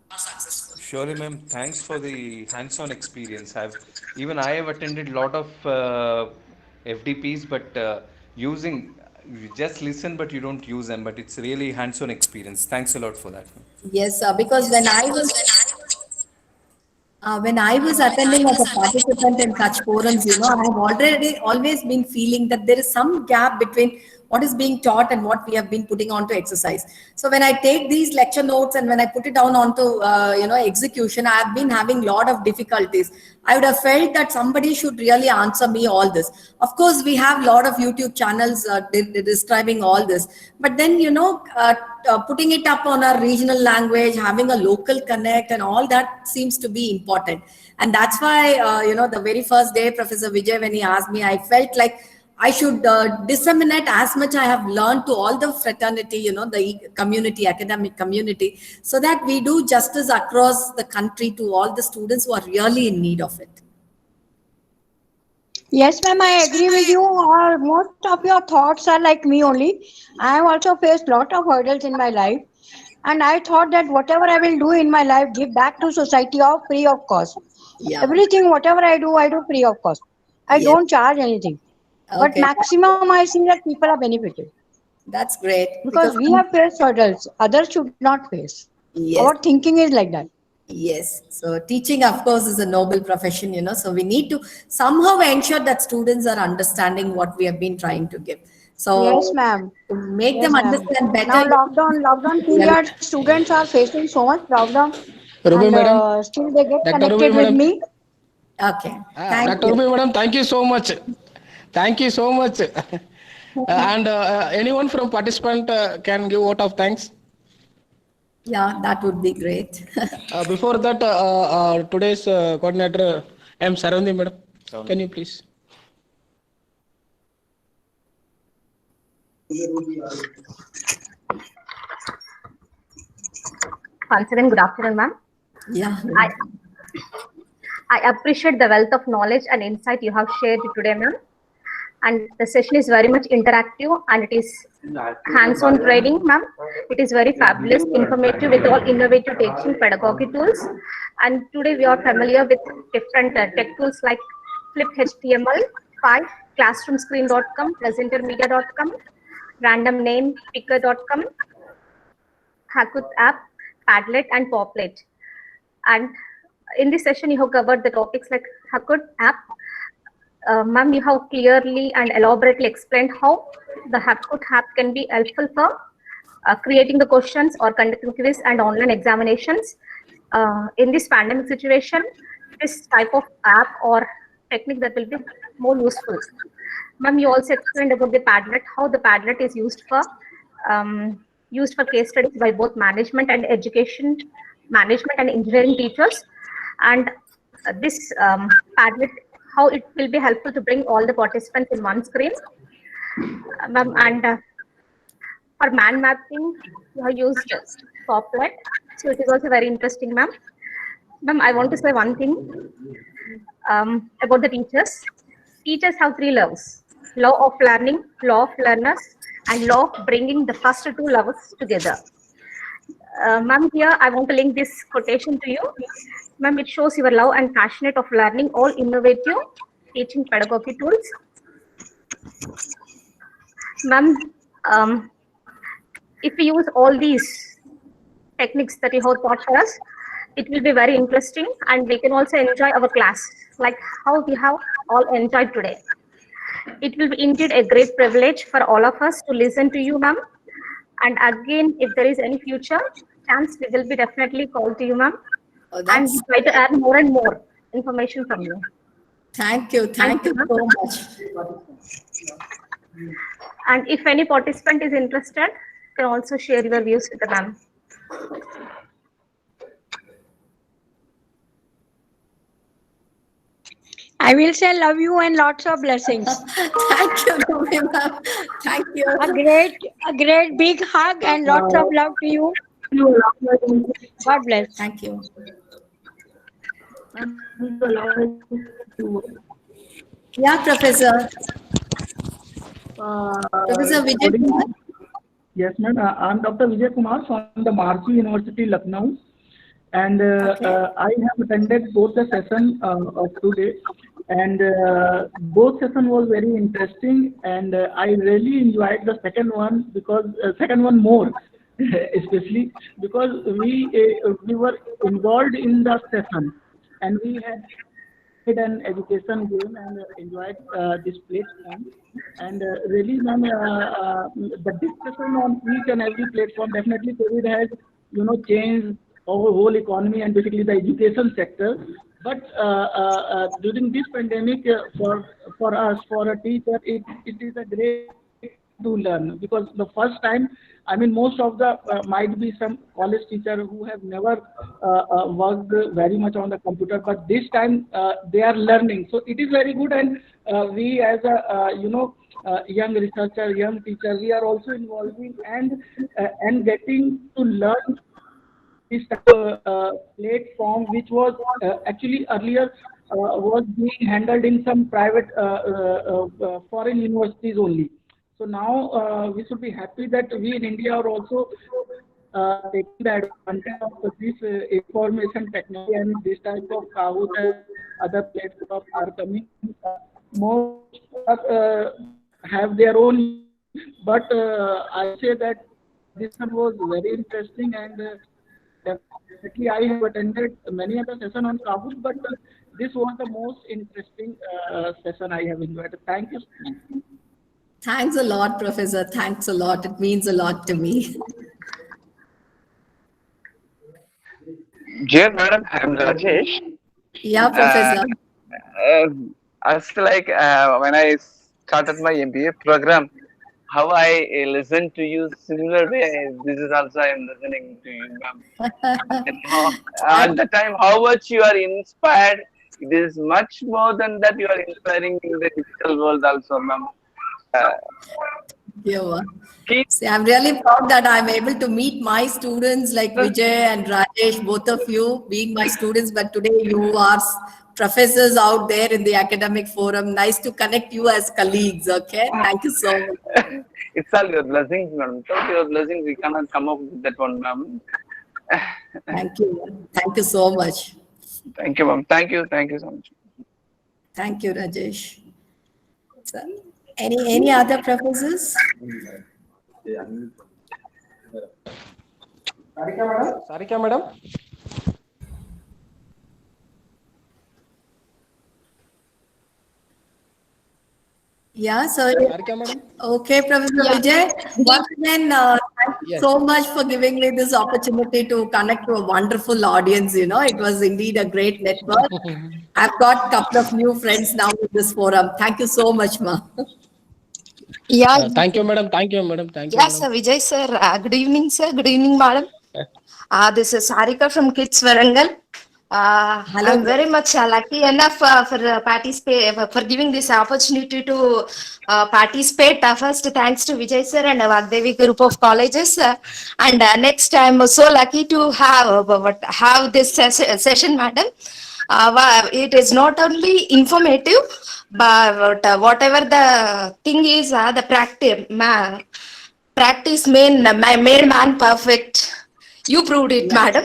Surely, ma'am. Thanks for the hands-on experience. I have attended a lot of FDPs, but using you just listen, but you don't use them. But it's really hands-on experience. Thanks a lot for that, ma'am. Yes, sir, because when I was attending as a participant in such forums, you know, I have already always been feeling that there is some gap between what is being taught and what we have been putting onto exercise. So when I take these lecture notes and when I put it down onto, you know, execution, I have been having a lot of difficulties. I would have felt that somebody should really answer me all this. Of course, we have a lot of YouTube channels describing all this, but then, you know, putting it up on a regional language, having a local connect and all that seems to be important. And that's why, you know, the very first day, Professor Vijay, when he asked me, I felt like I should disseminate as much I have learned to all the fraternity, you know, the community, academic community, so that we do justice across the country to all the students who are really in need of it. Yes, ma'am, I agree with you. Most of your thoughts are like me only. I have also faced lot of hurdles in my life. And I thought that whatever I will do in my life, give back to society of free of cost. Yeah. Everything, whatever I do free of cost. I Yes. don't charge anything. But Okay. maximum I see that people are benefited. That's great. Because we have faced hurdles, others should not face. Yes. Our thinking is like that. Yes. So teaching, of course, is a noble profession, you know, so we need to somehow ensure that students are understanding what we have been trying to give. So Yes, ma'am. to make Yes, them ma'am. understand better. Now lockdown period, students are facing so much problem. Ruby And madam, still they get Dr. Ruby connected with madam. me. Okay. Thank Dr. you. Ruby madam, thank you so much. Thank you so much. And anyone from participant can give vote of thanks. Yeah, that would be great. Before that, today's coordinator, M. Sarandhi madam, can you please? Once again, good afternoon, ma'am. Yeah. I appreciate the wealth of knowledge and insight you have shared today, ma'am. And the session is very much interactive and it is hands-on training, ma'am. It is very fabulous, informative with all innovative teaching pedagogy tools. And today we are familiar with different tech tools like Flip HTML, 5, classroomscreen.com, presentermedia.com, random name picker.com, Hakut app, Padlet, and Poplet. And in this session, you have covered the topics like Hakut app. Ma'am, you have clearly and elaborately explained how the Hakut app can be helpful for creating the questions or conducting quiz and online examinations. In this pandemic situation, this type of app or technique that will be more useful. Ma'am, you also explained about the Padlet, how the Padlet is used for case studies by both management and education, management and engineering teachers. And this Padlet, how it will be helpful to bring all the participants in one screen. And for man mapping, you have used Poplet. So it is also very interesting, ma'am. Ma'am, I want to say one thing about the teachers. Teachers have 3 loves: law of learning, law of learners, and law of bringing the first 2 loves together. Ma'am, here I want to link this quotation to you. Ma'am, it shows your love and passionate of learning all innovative teaching pedagogy tools. Ma'am, if we use all these techniques that you have taught for us, it will be very interesting and we can also enjoy our class like how we have all enjoyed today. It will be indeed a great privilege for all of us to listen to you, ma'am. And again, if there is any future chance, we will be definitely called to you, ma'am. And we try to add more and more information from you. Thank you. Thank you so much. And if any participant is interested, you can also share your views with the ma'am. I will say love you and lots of blessings. Thank you, ma'am. Thank you. A great big hug and lots of love to you. God bless. Thank you. Yeah, Professor. Professor Vijay Kumar. Yes, ma'am. I'm Dr. Vijay Kumar from the Marchi University, Lucknow. And I have attended both the session of today. And both session was very interesting. And I really enjoyed the second one because second one more, especially because we were involved in the session and we had an education game and enjoyed this platform. And really, ma'am, the discussion on each and every platform, definitely COVID has, changed our whole economy and basically the education sector. But during this pandemic, for us, for a teacher, it is a great to learn because the first time, I mean, most of the might be some college teacher who have never worked very much on the computer, but this time they are learning. So it is very good, and we as a young researcher, young teacher, we are also involving and getting to learn this type of platform, which was actually earlier was being handled in some private foreign universities only. So now we should be happy that we in India are also taking the advantage of this information technology and this type of Kahoot and other platforms are coming. Most have their own, but I say that this one was very interesting and definitely I have attended many other sessions on Kahoot, but this was the most interesting session I have enjoyed. Thank you. Thanks a lot, Professor. Thanks a lot. It means a lot to me. Dear Madam, I am Rajesh. Yeah, Professor. I feel like when I started my MBA program, how I listen to you similar way. This is also I am listening to you, ma'am. At the time, how much you are inspired. It is much more than that. You are inspiring in the digital world also, ma'am. See, I'm really proud that I'm able to meet my students like Vijay and Rajesh, both of you being my students, but today you are professors out there in the academic forum. Nice to connect you as colleagues, okay? Thank you so much. It's all your blessings, madam. Without your blessings, we cannot come up with that one, ma'am. Thank you. Thank you so much. Thank you, ma'am. Thank you. Thank you so much. Thank you, Rajesh. So, any other professors? Sarika madam. Yeah, so okay, Professor Vijay. Once again, thank you so much for giving me this opportunity to connect to a wonderful audience. It was indeed a great network. I've got a couple of new friends now in this forum. Thank you so much, ma. Yeah. Thank you, madam. Thank you, madam. Thank you. Yes, sir. Vijay, sir. Good evening, sir. Good evening, madam. This is Sarika from Kids Warangal. I'm very much lucky enough for giving this opportunity to participate. First, thanks to Vijay sir and Vaagdevi group of colleges. And next, I'm so lucky to have this session, madam. It is not only informative, but whatever the thing is, the practice made man perfect. You proved it, madam.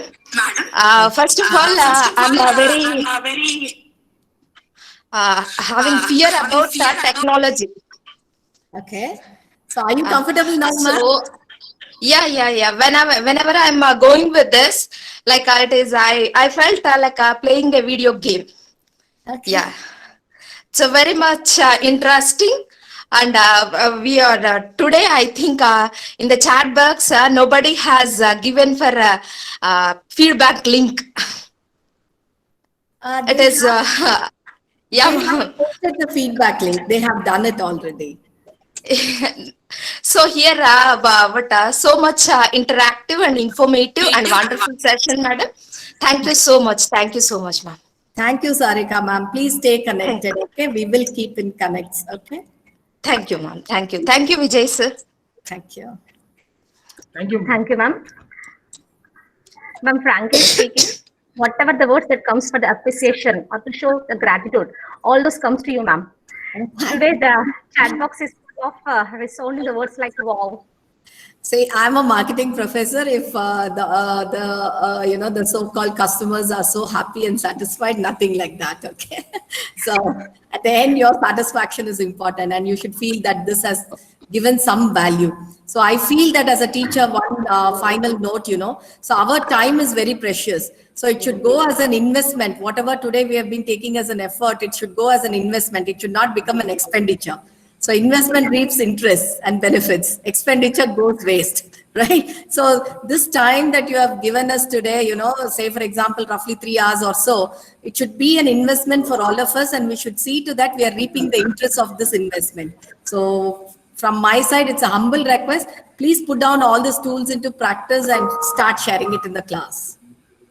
First of all, I'm very having fear about technology. Okay. So are you comfortable now, ma'am? Yeah. Whenever I'm going with this, like it is, I felt like playing a video game. Okay. Yeah. So very much interesting. And we are today, I think in the chat box, nobody has given for feedback link. It is, They have yeah. posted the feedback link. They have done it already. So here, so much interactive and informative and wonderful session, madam. Thank you so much. Thank you so much, ma'am. Thank you, Sarika ma'am. Please stay connected. Okay, we will keep in connects. Okay. Thank you, ma'am. Thank you. Thank you, Vijay sir. Thank you. Thank you, ma'am. Ma'am, frankly speaking, whatever the words that comes for the appreciation or to show the gratitude, all those comes to you, ma'am. Today the chat box is full of resounding the words like wow. Say, I'm a marketing professor. If the so-called customers are so happy and satisfied, nothing like that. Okay. So at the end, your satisfaction is important, and you should feel that this has given some value. So I feel that as a teacher, one final note, so our time is very precious. So it should go as an investment. Whatever today we have been taking as an effort, it should go as an investment. It should not become an expenditure. So investment reaps interest and benefits. Expenditure goes waste, right? So this time that you have given us today, say for example, roughly 3 hours or so, it should be an investment for all of us, and we should see to that we are reaping the interest of this investment. So from my side, it's a humble request. Please put down all these tools into practice and start sharing it in the class.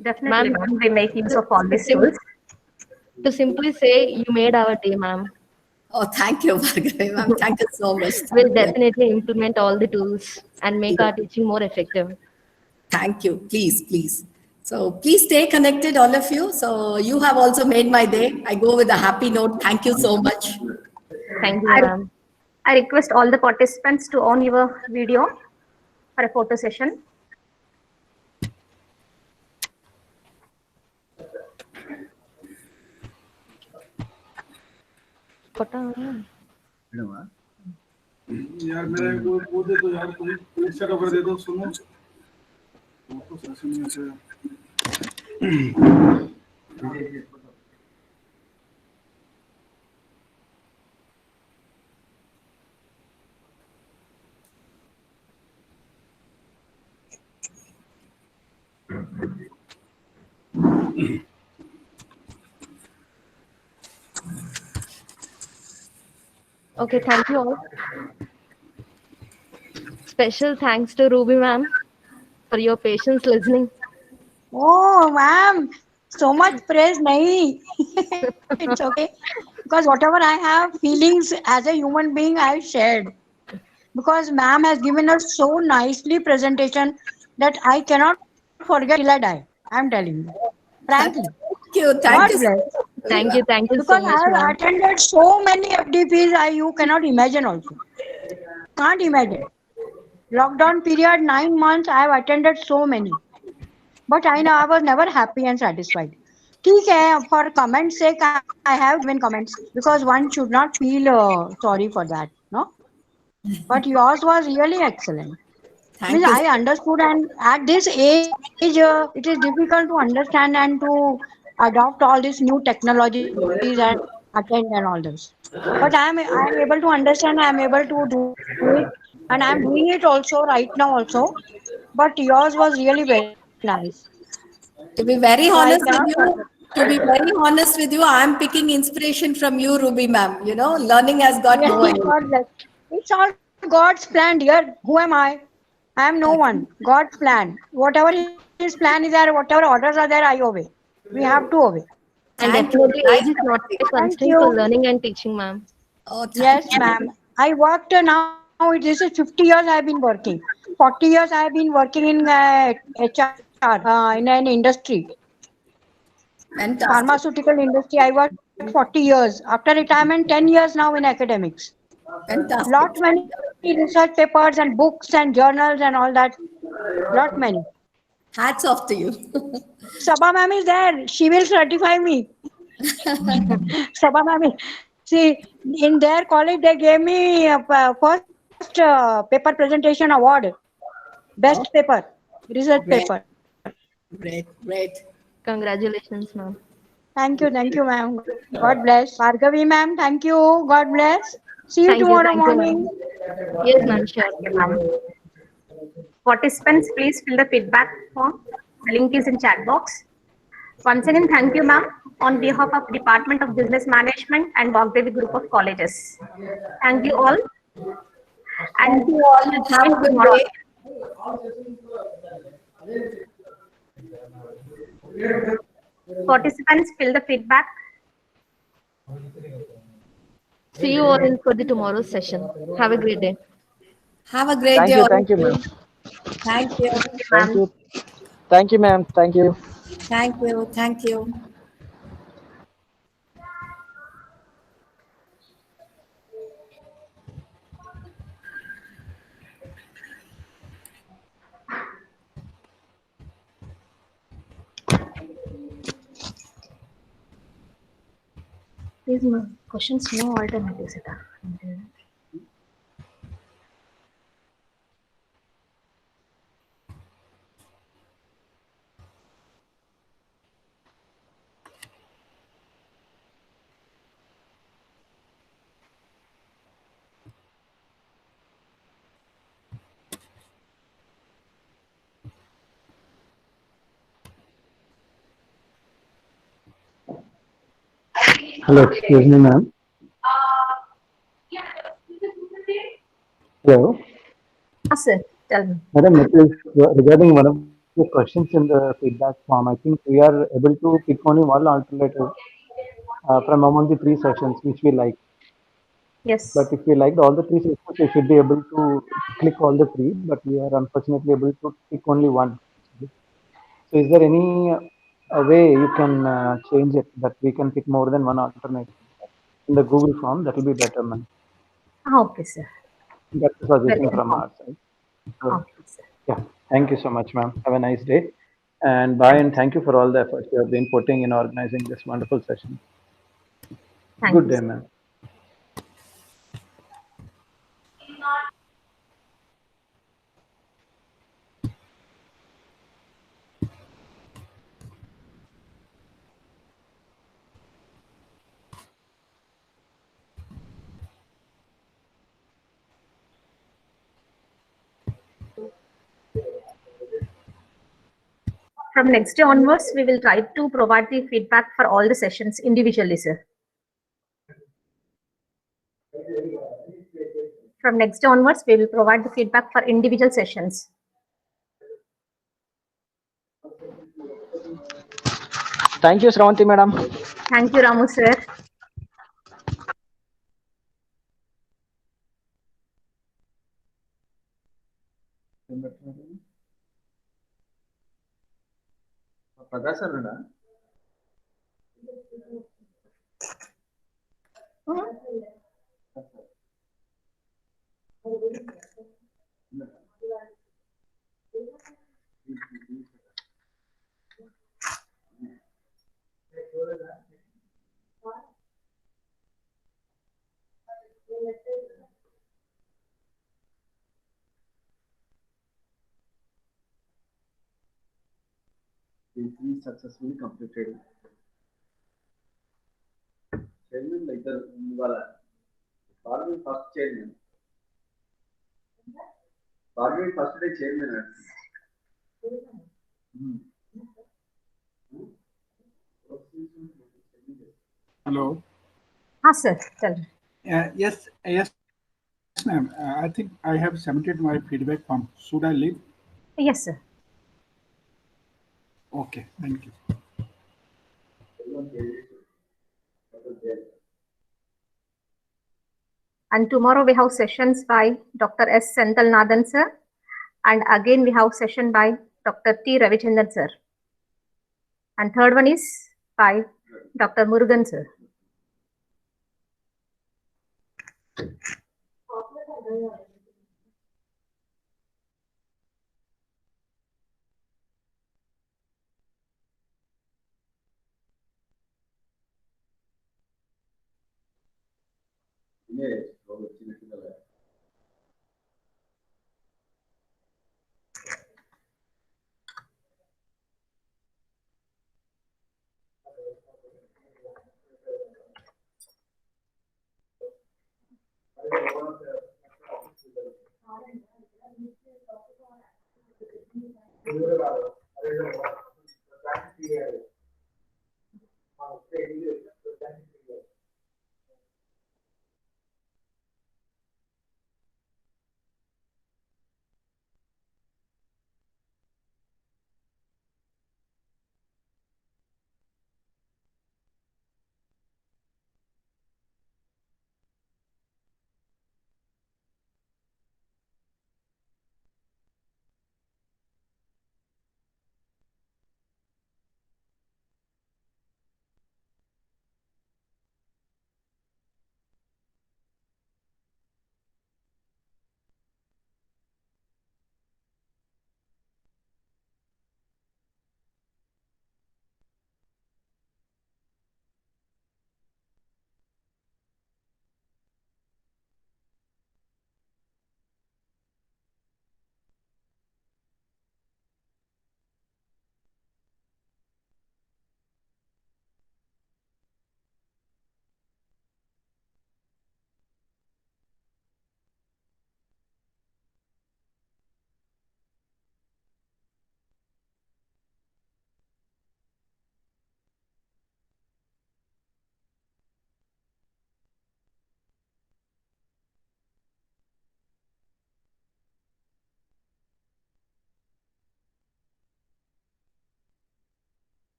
Definitely, ma'am. We make use of all these tools. To simply say, you made our day, ma'am. Oh, thank you, Vaagdevi, ma'am. Thank you so much. We'll definitely implement all the tools and make our teaching more effective. Thank you. Please. So please stay connected, all of you. So you have also made my day. I go with a happy note. Thank you so much. Thank you, ma'am. I request all the participants to on your video for a photo session. यार मेरा वो दे दो यार, कोई set कर दे दो, सुनो photo session में से Okay, thank you all. Special thanks to Ruby ma'am for your patience listening. Oh, ma'am, so much praise, nahi. It's okay. Because whatever I have feelings as a human being, I shared. Because ma'am has given us so nicely presentation that I cannot forget till I die. I'm telling you. Frankly. Thank you. God bless. Thank you so Because much, I ma'am. have attended so many FDPs, you cannot imagine also. Can't imagine. Lockdown period, 9 months, I have attended so many. But I know I was never happy and satisfied. ठीक है, for comments sake, I have given comments because one should not feel sorry for that, no? But yours was really excellent. Thank you. I understood, and at this age, it is difficult to understand and to adopt all these new technologies and attend and all this. But I am able to understand. I am able to do it, and I am doing it also right now also. But yours was really very nice. To be very So I honest cannot with you, I am picking inspiration from you, Ruby ma'am. Learning has got no end. God bless. It's all God's plan, dear. Who am I? I am no one. God's plan. Whatever His plan is there, whatever orders are there, I obey. We have to obey. And Thank you. definitely age is not a Thank constraint you. for learning and teaching, ma'am. Oh, Yes, ma'am. I worked now. This is 50 years I have been working. 40 years I have been working in HR in an industry. Fantastic. Pharmaceutical industry. I worked 40 years. After retirement, 10 years now in academics. Fantastic. Lot many research papers and books and journals and all that. Lot many. Hats off to you. Sabha ma'am is there. She will certify me. Sabha ma'am. See, in their college, they gave me first paper presentation award. best paper, result Great. paper. Great. Congratulations, ma'am. Thank you, ma'am. God bless. Bhargavi, ma'am, thank you. God bless. See you Thank you, tomorrow ma'am. morning. Yes, ma'am, sure. Okay, ma'am. Participants, please fill the feedback form. The link is in chat box. Once again, thank you, ma'am, on behalf of Department of Business Management and Vaagdevi Group of Colleges. Thank you all. Thank And you all. Have a good tomorrow. day. Participants, fill the feedback. See you all for the tomorrow's session. Have a great day. Have a great day, all of Thank you, ma'am. you. Thank you. Thank you. Thank you, ma'am. Thank you. Thank you. Thank you. These questions, no alternatives. Hello, excuse me, ma'am. Hello. Yes, sir. Tell me. Madam, it is regarding one of the questions in the feedback form. I think we are able to pick only one alternative from among the three sessions which we like. Yes. But if we liked all the three sessions, we should be able to click all the three, but we are unfortunately able to pick only one. So is there any way you can change it that we can pick more than one alternative in the Google form? That will be better, ma'am. Okay, sir. That's a suggestion Well from informed. our side. So, Okay, sir. yeah, thank you so much, ma'am. Have a nice day. And bye, and thank you for all the efforts you have been putting in organizing this wonderful session. Thank Good you, day, sir. ma'am. From next day onwards, we will try to provide the feedback for all the sessions individually, sir. From next day onwards, we will provide the feedback for individual sessions. Thank you, Sravanti, madam. Thank you, Ramu, sir. Degree successfully completed. Chairman like the Parliament first chairman. Parliament first day chairman. Hello. Sir. Tell me. Yes, ma'am. I think I have submitted my feedback form. Should I leave? Yes, sir. Okay, thank you. And tomorrow we have sessions by Dr. S. Senthilnathan, sir. And again, we have session by Dr. T. Ravichandran, sir. And third one is by Dr. Murugan, sir.